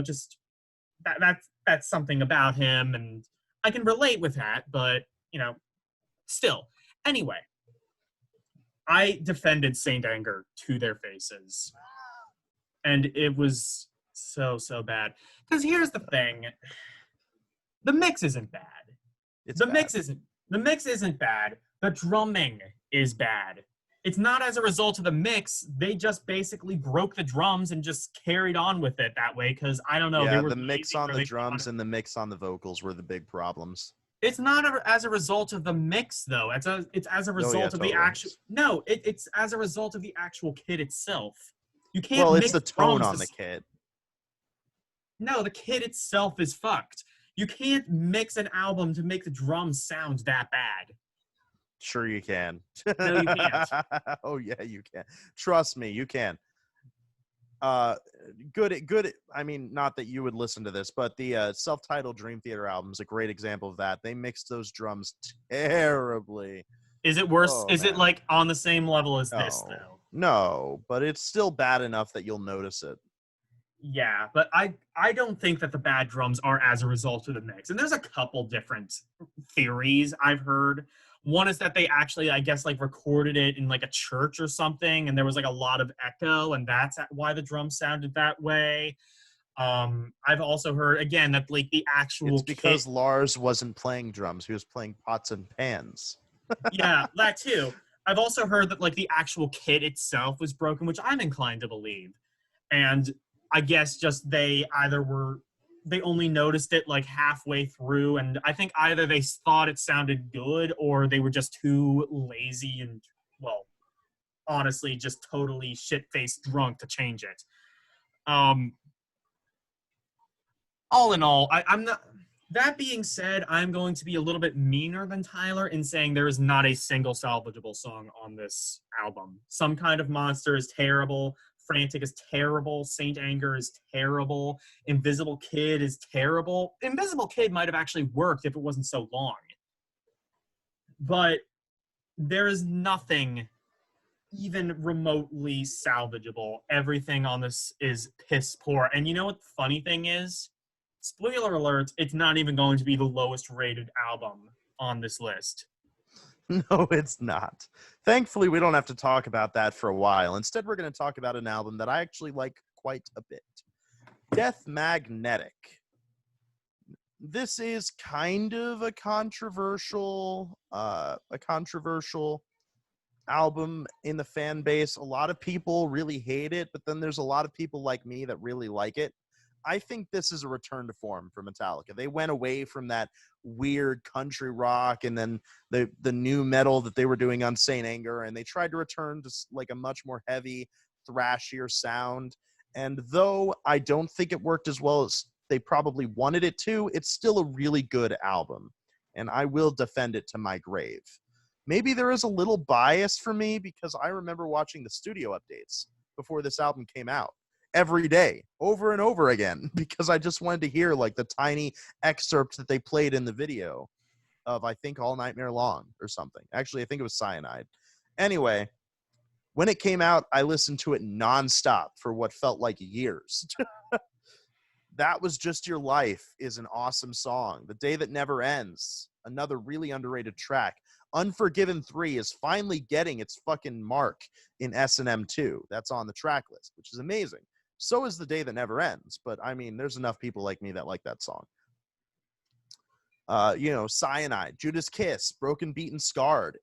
just that's something about him, and I can relate with that. But still. Anyway, I defended Saint Anger to their faces, and it was so bad. Because here's the thing. The mix isn't bad. It's The bad. mix isn't the mix isn't bad. The drumming is bad. It's not as a result of the mix. They just basically broke the drums and just carried on with it that way because I don't know, they Yeah, were the mix lazy on or the they didn't want drums to. and the mix on the vocals were the big problems. It's not as a result of the mix though. It's as a Oh yeah, result of the totally. actual. No, it's as a result of the actual kit itself. You can't Well, it's mix the tone drums. on the kit. No, the kit itself is fucked. You can't mix an album to make the drums sound that bad. Sure you can. No, you can't. Oh yeah, you can. Trust me, you can. Uh good, I mean, not that you would listen to this, but the self-titled Dream Theater album is a great example of that. They mixed those drums terribly. Is it worse? Oh Is it man. like on the same level as this No. though? No, but it's still bad enough that you'll notice it. Yeah, but I don't think that the bad drums are as a result of the mix. And there's a couple different theories I've heard. One is that they actually, I guess, like recorded it in like a church or something, and there was like a lot of echo, and that's why the drums sounded that way. I've also heard again that like the It's actual kit, because Lars wasn't playing drums, he was playing pots and pans. yeah, that too. I've also heard that like the actual kit itself was broken, which I'm inclined to believe. And I guess just they only noticed it like halfway through, and I think either they thought it sounded good or they were just too lazy and well, honestly, just totally shit faced drunk to change it. Um, all in all, I'm not. That being said, I'm going to be a little bit meaner than Tyler in saying there is not a single salvageable song on this album. Some Kind of Monster is terrible. Frantic is terrible. Saint Anger is terrible. Invisible Kid is terrible. Invisible Kid might have actually worked if it wasn't so long. But there is nothing even remotely salvageable. Everything on this is piss poor. And you know what the funny thing is? Spoiler alert, it's not even going to be the lowest rated album on this list. No, it's not. Thankfully, we don't have to talk about that for a while. Instead, we're going to talk about an album that I actually like quite a bit. Death Magnetic. This is kind of a controversial album in the fan base. A lot of people really hate it, but then there's a lot of people like me that really like it. I think this is a return to form for Metallica. They went away from that weird country rock and then the new metal that they were doing on Saint Anger, and they tried to return to like a much more heavy, thrashier sound. And though I don't think it worked as well as they probably wanted it to, it's still a really good album, and I will defend it to my grave. Maybe there is a little bias for me because I remember watching the studio updates before this album came out every day over and over again because I just wanted to hear like the tiny excerpt that they played in the video of, I think, All Nightmare Long or something. Actually, I think it was Cyanide. Anyway, when it came out, I listened to it nonstop for what felt like years. That Was Just Your Life is an awesome song. The Day That Never Ends, another really underrated track. Unforgiven 3 is finally getting its fucking mark in S&M 2. That's on the track list, which is amazing. So is The Day That Never Ends, but I mean, there's enough people like me that like that song. Cyanide, Judas Kiss, Broken, Beaten, Scarred.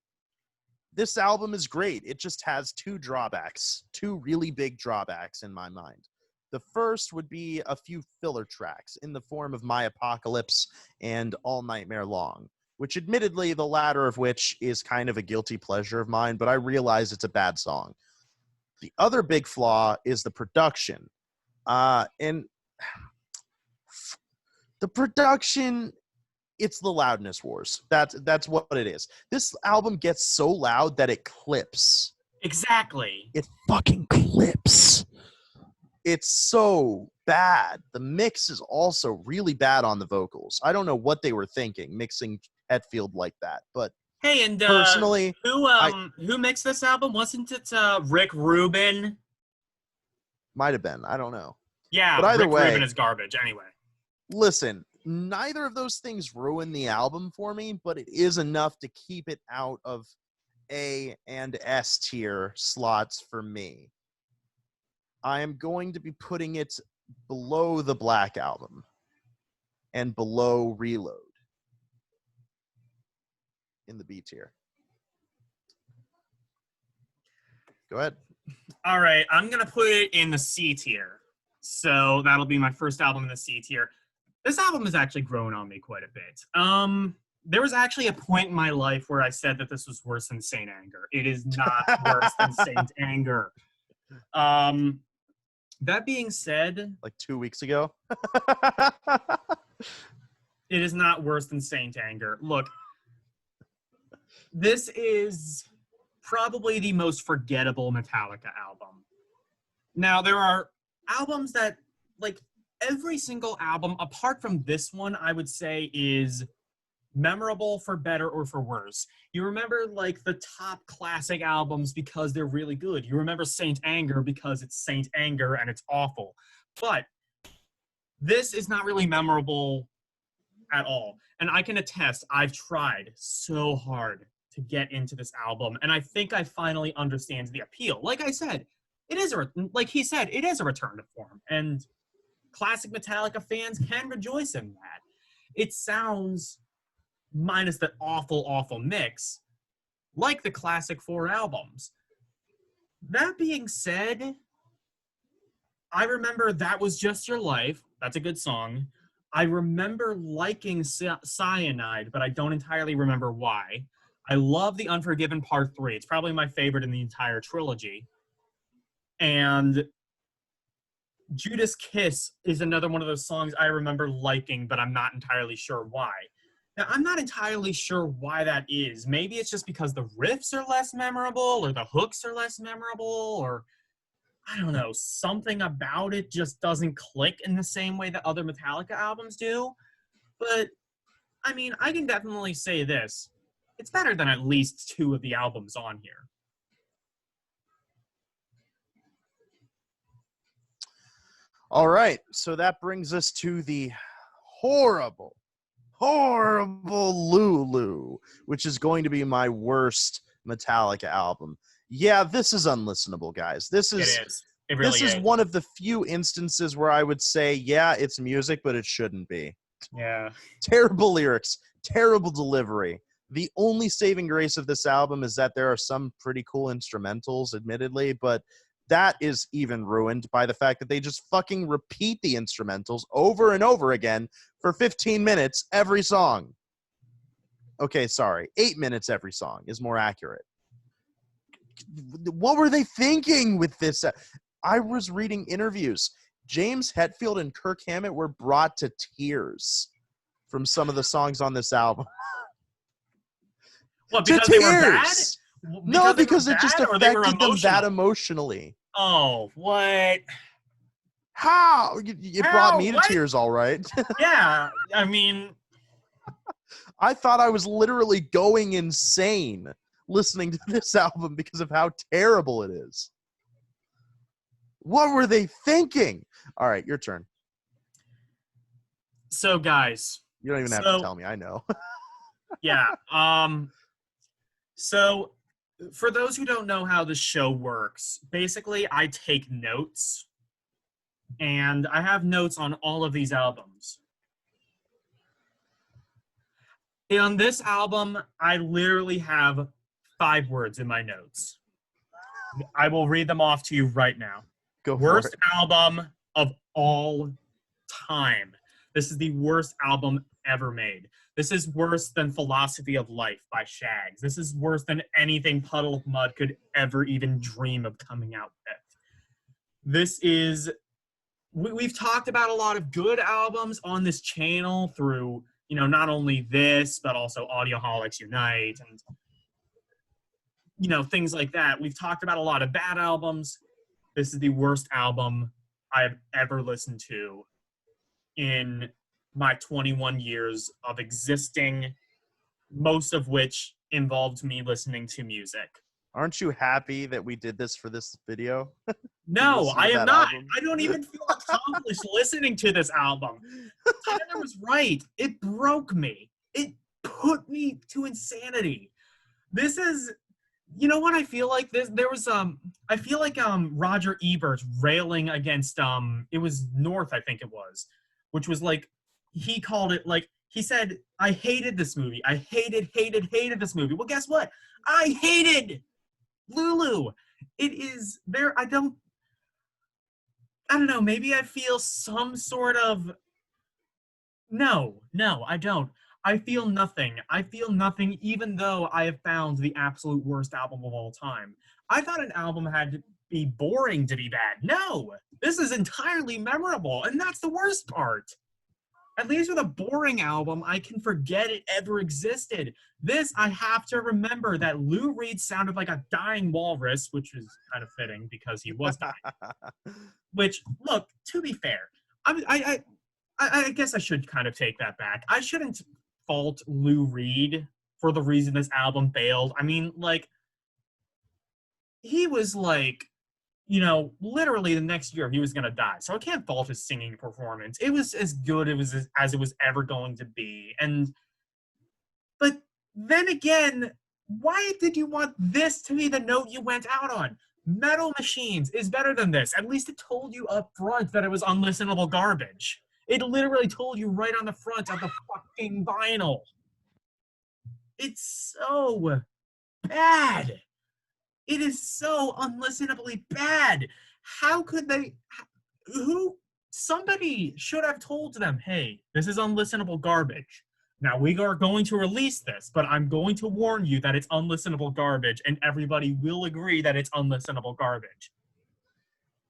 This album is great. It just has two really big drawbacks in my mind. The first would be a few filler tracks in the form of My Apocalypse and All Nightmare Long, which admittedly, the latter of which is kind of a guilty pleasure of mine, but I realize it's a bad song. The other big flaw is the production. And the production, it's the loudness wars. That's what it is. This album gets so loud that it clips. Exactly. It fucking clips. It's so bad. The mix is also really bad on the vocals. I don't know what they were thinking mixing Hetfield like that, but Hey, and personally, I who mixed this album? Wasn't it Rick Rubin? might have been. I don't know. Yeah, But either Rick Rubin way, is garbage anyway. listen, neither of those things ruin the album for me, but it is enough to keep it out of A and S tier slots for me. I am going to be putting it below the Black Album. and below Reload in the B tier. Go ahead. All right, I'm gonna put it in the C tier. So that'll be my first album in the C tier. This album has actually grown on me quite a bit. There was actually a point in my life where I said that this was worse than Saint Anger. It is not worse than Saint Anger. That being said, Like 2 weeks ago. it is not worse than Saint Anger. Look, this is probably the most forgettable Metallica album. Now, there are albums that, like, every single album, apart from this one, I would say is memorable for better or for worse. You remember, like, the top classic albums because they're really good. You remember Saint Anger because it's Saint Anger and it's awful. But this is not really memorable at all. And I can attest, I've tried so hard to get into this album, and I think I finally understand the appeal. Like I said, like he said, it is a return to form, and classic Metallica fans can rejoice in that. It sounds, minus the awful mix, like the classic 4 albums. That being said, I remember That Was Just Your Life. That's a good song. I remember liking Cyanide, but I don't entirely remember why. I love The Unforgiven Part 3. It's probably my favorite in the entire trilogy. And Judas Kiss is another one of those songs I remember liking, but I'm not entirely sure why. Now, I'm not entirely sure why that is. Maybe it's just because the riffs are less memorable, or the hooks are less memorable, or I don't know, something about it just doesn't click in the same way that other Metallica albums do. But, I mean, I can definitely say this. It's better than at least 2 of the albums on here. All right, so that brings us to the horrible Lulu, which is going to be my worst Metallica album. Yeah, this is unlistenable, guys. It is. It really is. This is one of the few instances where I would say, yeah, it's music, but it shouldn't be. Yeah. Terrible lyrics, terrible delivery. The only saving grace of this album is that there are some pretty cool instrumentals, admittedly, but that is even ruined by the fact that they just fucking repeat the instrumentals over and over again for 15 minutes every song. Okay, sorry. 8 minutes every song is more accurate. What were they thinking with this? I was reading interviews. James Hetfield and Kirk Hammett were brought to tears from some of the songs on this album. What, because they were bad? No, because it just affected them that emotionally. Oh, what? How? It brought me to tears, all right. Yeah, I mean... I thought I was literally going insane listening to this album because of how terrible it is. What were they thinking? All right, your turn. So, guys... You don't even have to tell me. I know. Yeah. So, for those who don't know how the show works, basically I take notes, and I have notes on all of these albums. And on this album, I literally have 5 words in my notes. I will read them off to you right now. Go for Worst it. album of all time. This is the worst album ever made. This is worse than Philosophy of Life by Shags. This is worse than anything Puddle of Mudd could ever even dream of coming out with. This is... We've talked about a lot of good albums on this channel through, you know, not only this, but also Audioholics Unite and, you know, things like that. We've talked about a lot of bad albums. This is the worst album I've ever listened to in my 21 years of existing, most of which involved me listening to music. Aren't you happy that we did this for this video? No, I am not. Album? I don't even feel accomplished listening to this album. Tyler was right. It broke me. It put me to insanity. This is... You know what I feel like? There was I feel like Roger Ebert railing against it was North, I think it was, which was like he called it like he said, I hated this movie. I hated this movie. Well, guess what? I hated Lulu. It is there. I don't know. Maybe I feel some sort of no, I don't. I feel nothing. I feel nothing, even though I have found the absolute worst album of all time. I thought an album had to be boring to be bad. No, this is entirely memorable, and that's the worst part. At least with a boring album, I can forget it ever existed. This, I have to remember that Lou Reed sounded like a dying walrus, which is kind of fitting because he was dying. Which, look, to be fair, I guess I should kind of take that back. I shouldn't fault Lou Reed for the reason this album failed. I mean, like, he was like, literally the next year he was going to die. So I can't fault his singing performance. It was as good as it was ever going to be. But then again, why did you want this to be the note you went out on? Metal Machines is better than this. At least it told you up front that it was unlistenable garbage. It literally told you right on the front of the fucking vinyl. It's so bad. It is so unlistenably bad. How could they? Somebody should have told them, hey, this is unlistenable garbage. Now, we are going to release this, but I'm going to warn you that it's unlistenable garbage, and everybody will agree that it's unlistenable garbage.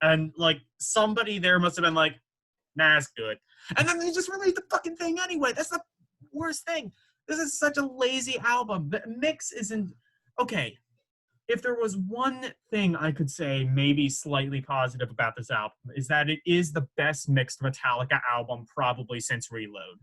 And, like, somebody there must have been like, nah, it's good. And then they just released the fucking thing anyway. That's the worst thing. This is such a lazy album. The mix isn't... Okay, if there was one thing I could say maybe slightly positive about this album, is that it is the best mixed Metallica album probably since Reload.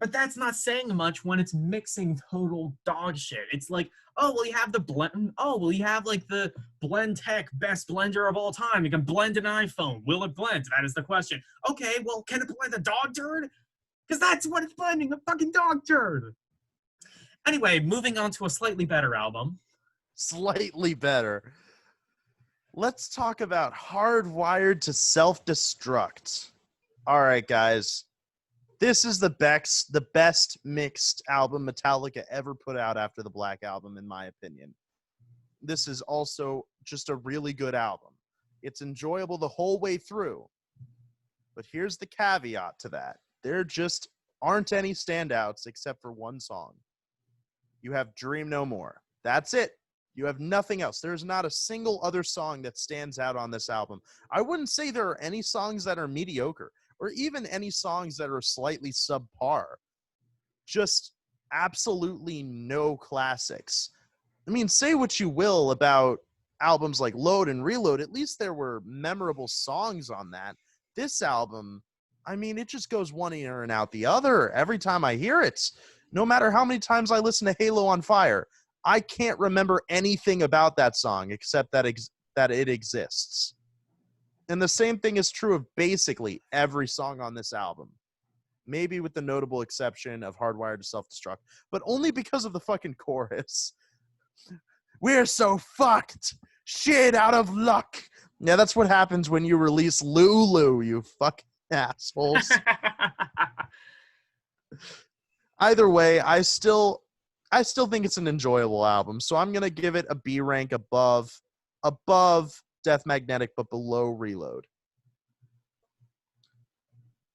But that's not saying much when it's mixing total dog shit. It's like, oh, well, you have the blend. Oh, well, you have like the Blend Tech best blender of all time. You can blend an iPhone. Will it blend? That is the question. Okay, well, can it blend a dog turd? Because that's what it's blending, a fucking dog turd. Anyway, moving on to a slightly better album. Slightly better. Let's talk about Hardwired to Self-Destruct. All right, guys. This is the best mixed album Metallica ever put out after the Black Album, in my opinion. This is also just a really good album. It's enjoyable the whole way through. But here's the caveat to that. There just aren't any standouts except for one song. You have Dream No More. That's it. You have nothing else. There's not a single other song that stands out on this album. I wouldn't say there are any songs that are mediocre, or even any songs that are slightly subpar. Just absolutely no classics. I mean, say what you will about albums like Load and Reload, at least there were memorable songs on that. This album, I mean, it just goes one ear and out the other every time I hear it. No matter how many times I listen to Halo on Fire, I can't remember anything about that song except that it exists. And the same thing is true of basically every song on this album. Maybe with the notable exception of Hardwired to Self-Destruct, but only because of the fucking chorus. We're so fucked. Shit out of luck. Yeah, that's what happens when you release Lulu, you fucking assholes. Either way, I still think it's an enjoyable album, so I'm going to give it a B rank above Death Magnetic, but below Reload.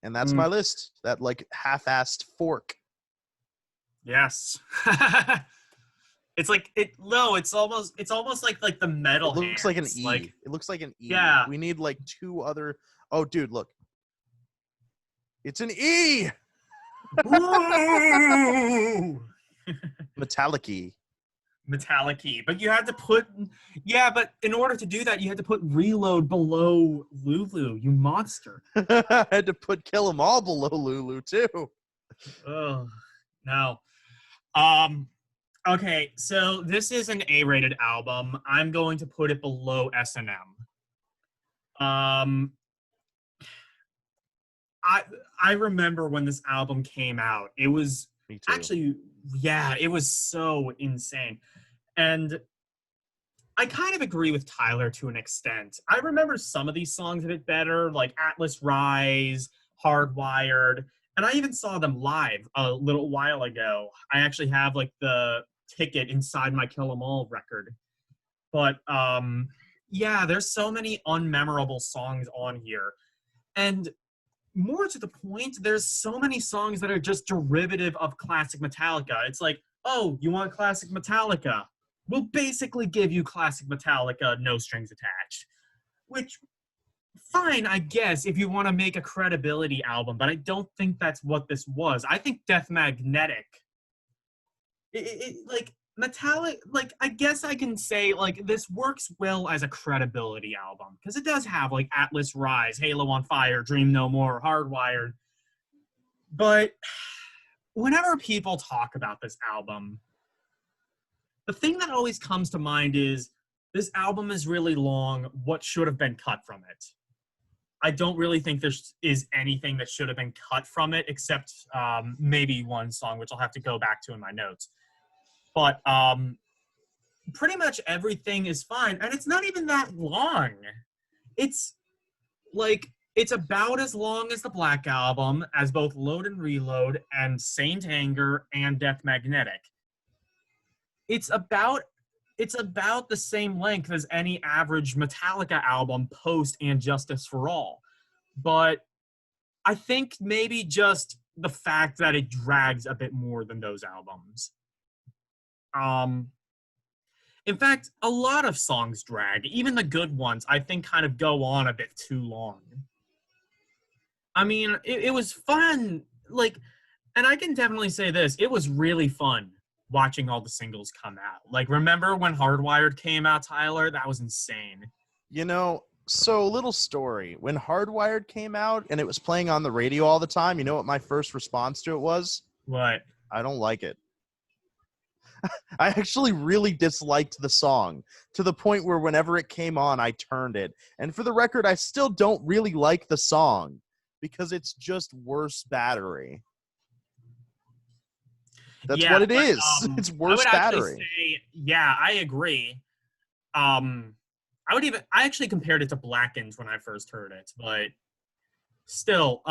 And that's my list. That like half-assed fork. Yes. It's like it's almost like the metal. It looks like an E. Like, it looks like an E. Yeah. We need like two other. Oh, dude, look. It's an E. Metallic-y. Metallic-y. But you had to put but in order to do that, you had to put Reload below Lulu, you monster. I had to put Kill 'Em All below Lulu too. Oh no. Okay, so this is an A-rated album. I'm going to put it below S&M. I remember when this album came out. It was actually, it was so insane. And I kind of agree with Tyler to an extent. I remember some of these songs a bit better, like Atlas Rise, Hardwired, and I even saw them live a little while ago. I actually have like the ticket inside my Kill 'Em All record. But yeah, there's so many unmemorable songs on here. And more to the point, there's so many songs that are just derivative of classic Metallica. It's like, oh, you want classic Metallica? We'll basically give you classic Metallica, no strings attached. Which, fine, I guess, if you want to make a credibility album, but I don't think that's what this was. I think Death Magnetic, like, Metallic, like, I guess I can say, like, this works well as a credibility album, because it does have, like, Atlas Rise, Halo on Fire, Dream No More, Hardwired. But whenever people talk about this album, the thing that always comes to mind is this album is really long. What should have been cut from it? I don't really think there is anything that should have been cut from it, except maybe one song, which I'll have to go back to in my notes. But pretty much everything is fine, and it's not even that long. It's like, it's about as long as the Black Album, as both Load and Reload and Saint Anger and Death Magnetic. It's about the same length as any average Metallica album post and Justice for All. But I think maybe just the fact that it drags a bit more than those albums. In fact, a lot of songs drag. Even the good ones, I think, kind of go on a bit too long. I mean, it was fun. Like, and I can definitely say this, it was really fun watching all the singles come out. Like, remember when Hardwired came out, Tyler? That was insane. You know, so little story. When Hardwired came out and it was playing on the radio all the time, you know what my first response to it was? What? I don't like it. I actually really disliked the song to the point where whenever it came on, I turned it. And for the record, I still don't really like the song because it's just worse battery. That's what it is. It's worse battery. Say, yeah, I agree. I actually compared it to Blackened when I first heard it, but still,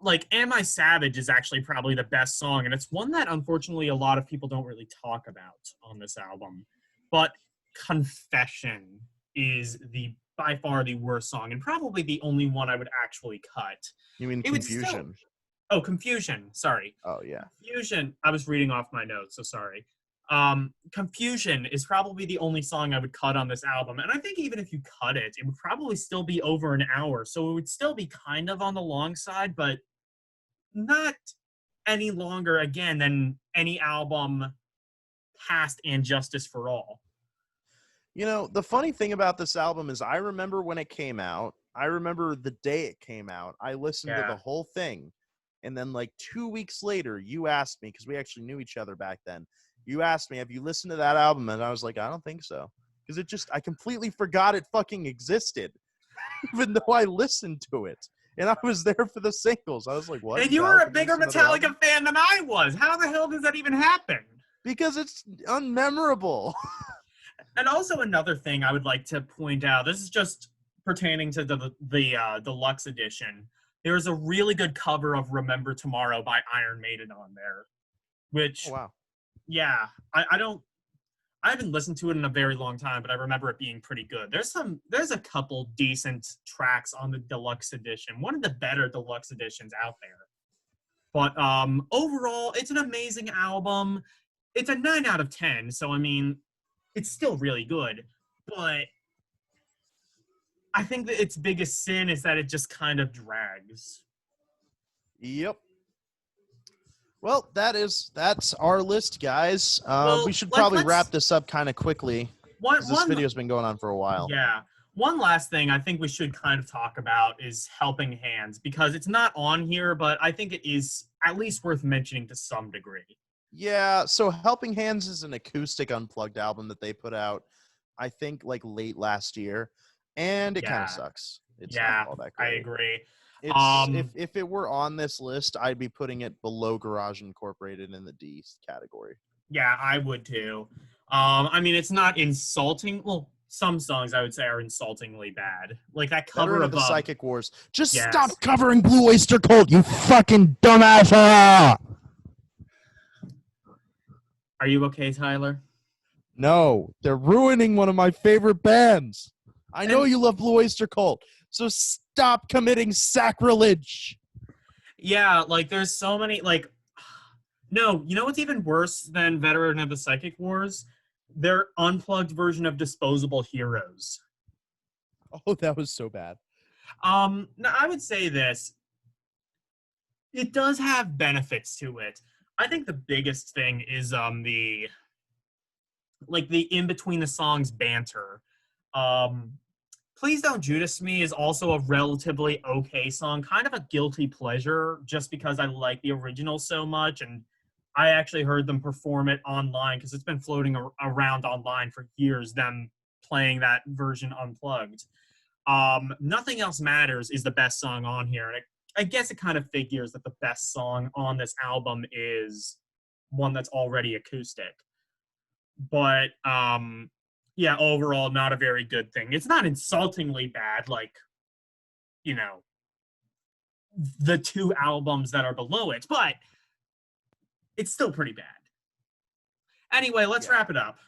like, Am I Savage is actually probably the best song, and it's one that unfortunately a lot of people don't really talk about on this album. But Confession is by far the worst song, and probably the only one I would actually cut. You mean Confusion? Oh, Confusion. Sorry. Oh, yeah. Confusion. I was reading off my notes, so sorry. Confusion is probably the only song I would cut on this album. And I think even if you cut it, it would probably still be over an hour. So it would still be kind of on the long side, but not any longer, again, than any album past and Justice for All. You know, the funny thing about this album is I remember when it came out. I remember the day it came out. I listened to the whole thing. And then like 2 weeks later, you asked me, because we actually knew each other back then. You asked me, have you listened to that album? And I was like, I don't think so. Because I completely forgot it fucking existed. Even though I listened to it. And I was there for the singles. I was like, what? And you were a bigger Metallica fan than I was. How the hell does that even happen? Because it's unmemorable. And also another thing I would like to point out, this is just pertaining to the deluxe edition. There's a really good cover of Remember Tomorrow by Iron Maiden on there. Which, oh, wow. Yeah, I haven't listened to it in a very long time, but I remember it being pretty good. There's a couple decent tracks on the deluxe edition. One of the better deluxe editions out there. But overall, it's an amazing album. It's a 9 out of 10, so I mean, it's still really good. But I think that its biggest sin is that it just kind of drags. Yep. Well, that's our list, guys. We should probably wrap this up kind of quickly. This video's been going on for a while. Yeah. One last thing I think we should kind of talk about is Helping Hands, because it's not on here, but I think it is at least worth mentioning to some degree. Yeah, so Helping Hands is an acoustic unplugged album that they put out, I think, like late last year, and it kind of sucks. It's not all that great. I agree. If it were on this list, I'd be putting it below Garage Incorporated in the D category. Yeah, I would too. I mean, it's not insulting. Well, some songs I would say are insultingly bad. Like that cover Veteran of of the Psychic Wars. Just stop yes. covering Blue Oyster Cult, you fucking dumbass. Are you okay, Tyler? No, they're ruining one of my favorite bands. I know And you love Blue Oyster Cult, so stop committing sacrilege. yeah, like there's so many like no, you know what's even worse than Veteran of the Psychic Wars? Their unplugged version of Disposable Heroes. Oh, that was so bad. Now I would say this. It does have benefits to it. I think the biggest thing is the in between the songs banter. Um Please Don't Judas Me is also a relatively okay song, kind of a guilty pleasure just because I like the original so much and I actually heard them perform it online because it's been floating around online for years, them playing that version unplugged. Nothing Else Matters is the best song on here. And I guess it kind of figures that the best song on this album is one that's already acoustic. But yeah, overall, not a very good thing. It's not insultingly bad, like, you know, the two albums that are below it, but it's still pretty bad. Anyway, let's wrap it up.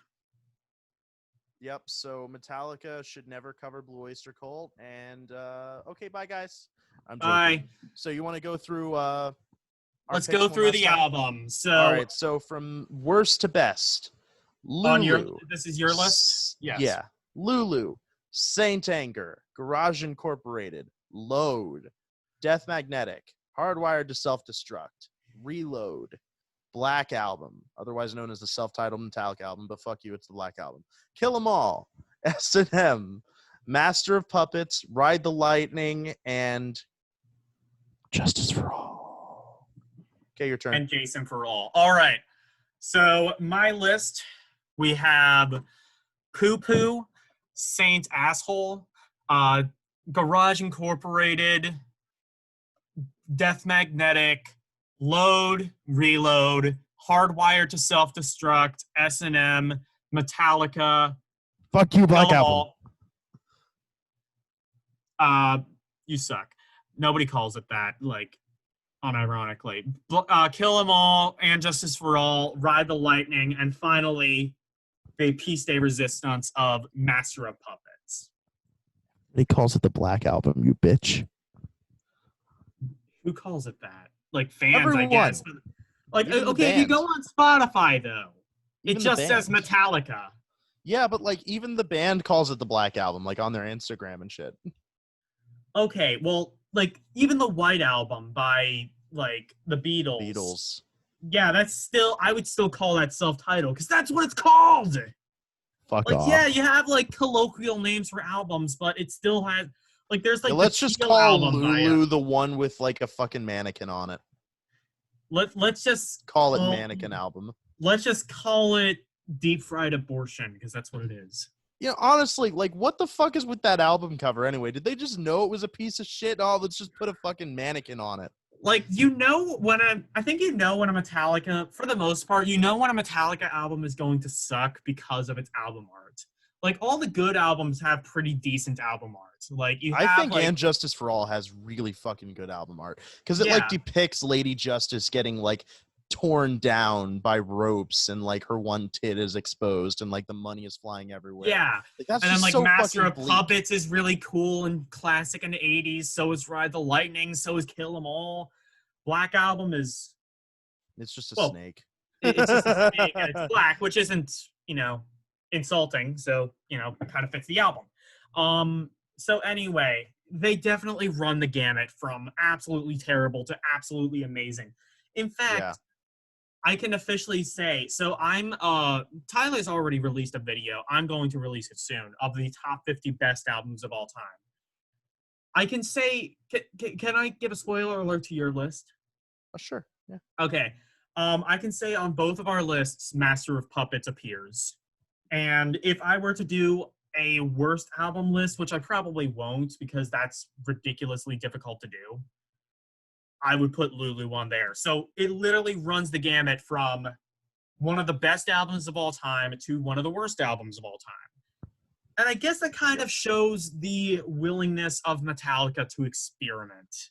Yep, so Metallica should never cover Blue Oyster Cult. And, okay, bye, guys. I'm joking. Bye. So you want to go through Let's go through the album. So, all right, so from worst to best. Lulu. This is your list? Yes. Yeah. Lulu, Saint Anger, Garage Incorporated, Load, Death Magnetic, Hardwired to Self-Destruct, Reload, Black Album, otherwise known as the self-titled Metallica album, but fuck you, it's the Black Album. Kill 'Em All, S&M, Master of Puppets, Ride the Lightning, and Justice for All. Okay, your turn. And Jason for All. All right. So my list, we have Poo Poo, Saint Asshole, Garage Incorporated, Death Magnetic, Load, Reload, Hardwired to Self-Destruct, S&M, Metallica. Fuck you, Black Album. You suck. Nobody calls it that, like, unironically. Kill 'Em All, and Justice for All, Ride the Lightning, and finally, the piece de resistance of Master of Puppets. He calls it the Black Album, you bitch. Who calls it that? Like fans, Everyone. I guess. Like, Even okay, if you go on Spotify, though, Even it just says Metallica. Yeah, but like even the band calls it the Black Album, like on their Instagram and shit. Okay, well, like even the White Album by like the Beatles. Yeah, that's still, I would still call that self-titled because that's what it's called. Fuck like, off. Yeah, you have like colloquial names for albums, but it still has like there's like let's just call Lulu the one with like a fucking mannequin on it. Let's just call it Mannequin Album. Let's just call it Deep Fried Abortion because that's what it is. You know, honestly, like, what the fuck is with that album cover anyway? Did they just know it was a piece of shit? Oh, let's just put a fucking mannequin on it. Like, I think when a Metallica, for the most part, when a Metallica album is going to suck because of its album art. Like, all the good albums have pretty decent album art. Like, I think And Justice for All has really fucking good album art. Because it, like, depicts Lady Justice getting, like, torn down by ropes and, like, her one tit is exposed and, like, the money is flying everywhere. Yeah. Like, that's and then, like, so Master of bleak. Puppets is really cool and classic in the 80s. So is Ride the Lightning. So is Kill 'Em All. Black Album is... It's just a snake. It's just a snake and it's black, which isn't, insulting. So, it kind of fits the album. So anyway, they definitely run the gamut from absolutely terrible to absolutely amazing. In fact, I can officially say, so Tyler's already released a video. I'm going to release it soon of the top 50 best albums of all time. I can say, can I give a spoiler alert to your list? Oh, sure. Yeah. Okay. I can say on both of our lists, Master of Puppets appears. And if I were to do a worst album list, which I probably won't because that's ridiculously difficult to do, I would put Lulu on there. So it literally runs the gamut from one of the best albums of all time to one of the worst albums of all time. And I guess that kind of shows the willingness of Metallica to experiment.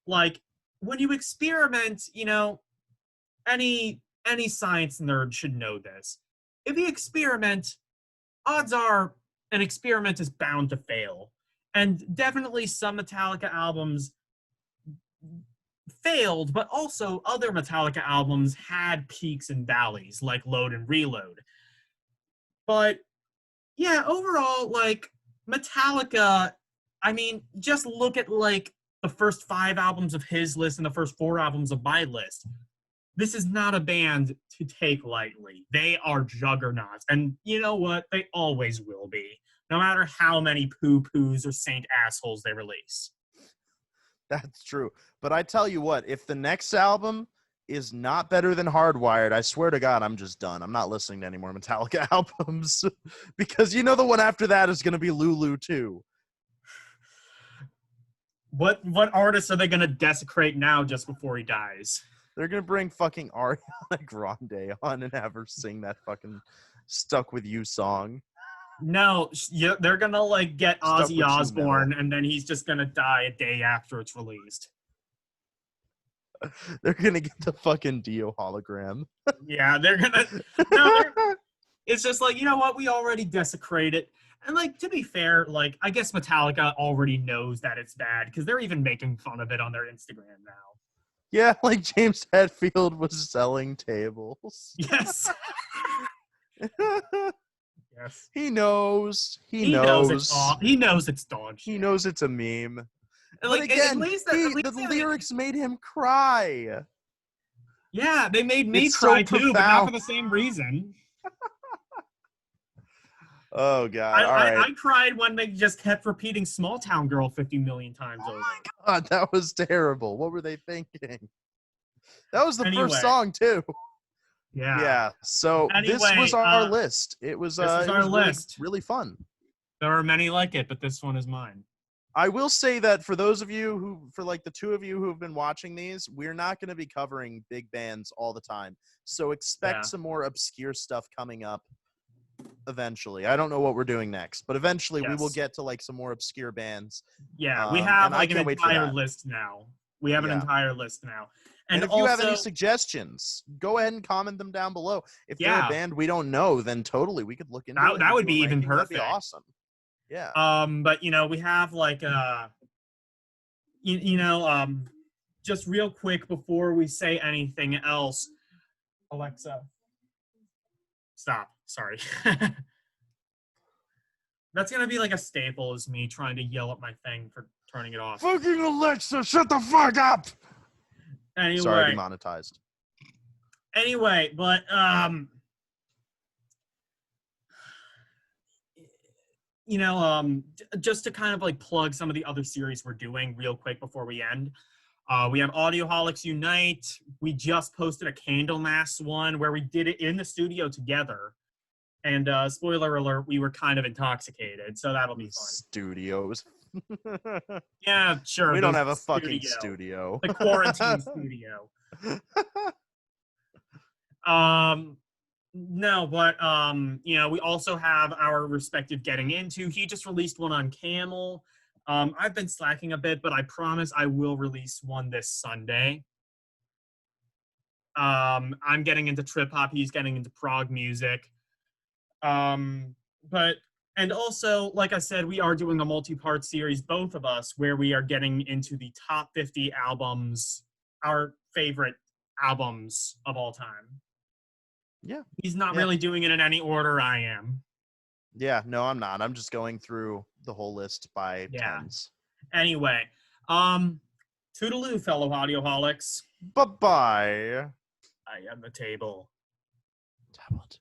Like, when you experiment, any science nerd should know this. If you experiment, odds are an experiment is bound to fail. And definitely some Metallica albums failed, but also other Metallica albums had peaks and valleys, like Load and Reload. But yeah, overall, like, Metallica, I mean, just look at like the first 5 albums of his list and the first 4 albums of my list. This is not a band to take lightly. They are juggernauts. And you know what? They always will be, no matter how many poo-poos or saint assholes they release. That's true. But I tell you what, if the next album is not better than Hardwired, I swear to God, I'm just done. I'm not listening to any more Metallica albums. Because the one after that is going to be Lulu too. What artists are they going to desecrate now just before he dies? They're going to bring fucking Ariana Grande on and have her sing that fucking Stuck With You song. No, they're going to like get Stuck Ozzy With You Osbourne Metal. and then he's just going to die a day after it's released. They're going to get the fucking Dio hologram. Yeah, they're going to... No, it's just like, you know what? We already desecrated. And like, to be fair, like, I guess Metallica already knows that it's bad because they're even making fun of it on their Instagram now. Yeah, like James Hetfield was selling tables. Yes. Yes. He knows. He knows it's dog shit. He knows it's a meme. And But like, again, at least the lyrics made him cry. Yeah, they made me It's cry so too, but not for profound. the same reason. Oh God! I cried when they just kept repeating "Small Town Girl" 50 million times over. Oh my God, that was terrible. What were they thinking? That was the Anyway. first song too. Yeah. Yeah. So Anyway, this was our list. It was our list. Really fun. There are many like it, but this one is mine. I will say that for those of you for like the 2 of you who have been watching these, we're not going to be covering big bands all the time. So expect some more obscure stuff coming up eventually. I don't know what we're doing next, but eventually we will get to like some more obscure bands. Yeah, we have like an entire list now. We have an entire list now. And if you have any suggestions, go ahead and comment them down below. If they're a band we don't know, then totally we could look into it. That would be even perfect. That'd be awesome. Yeah. But we have like just real quick before we say anything else, Alexa, stop. Sorry. That's gonna be like a staple, is me trying to yell at my thing for turning it off. Fucking Alexa, shut the fuck up. Anyway. Sorry, demonetized. Anyway, but just to kind of like plug some of the other series we're doing real quick before we end. We have Audioholics Unite. We just posted a Candlemass one where we did it in the studio together. And spoiler alert, we were kind of intoxicated, so that'll be fun. Studios. Yeah, sure. We don't have a fucking studio. The quarantine studio. No, but we also have our respective getting into. He just released one on Camel. I've been slacking a bit, but I promise I will release one this Sunday. I'm getting into trip hop. He's getting into prog music. And also, like I said, we are doing a multi-part series, both of us, where we are getting into the top 50 albums, our favorite albums of all time. Yeah. He's not really doing it in any order. I am. Yeah, no, I'm not. I'm just going through the whole list by tens. Anyway, toodaloo, fellow audioholics. Bye-bye. I am the table. Tablet.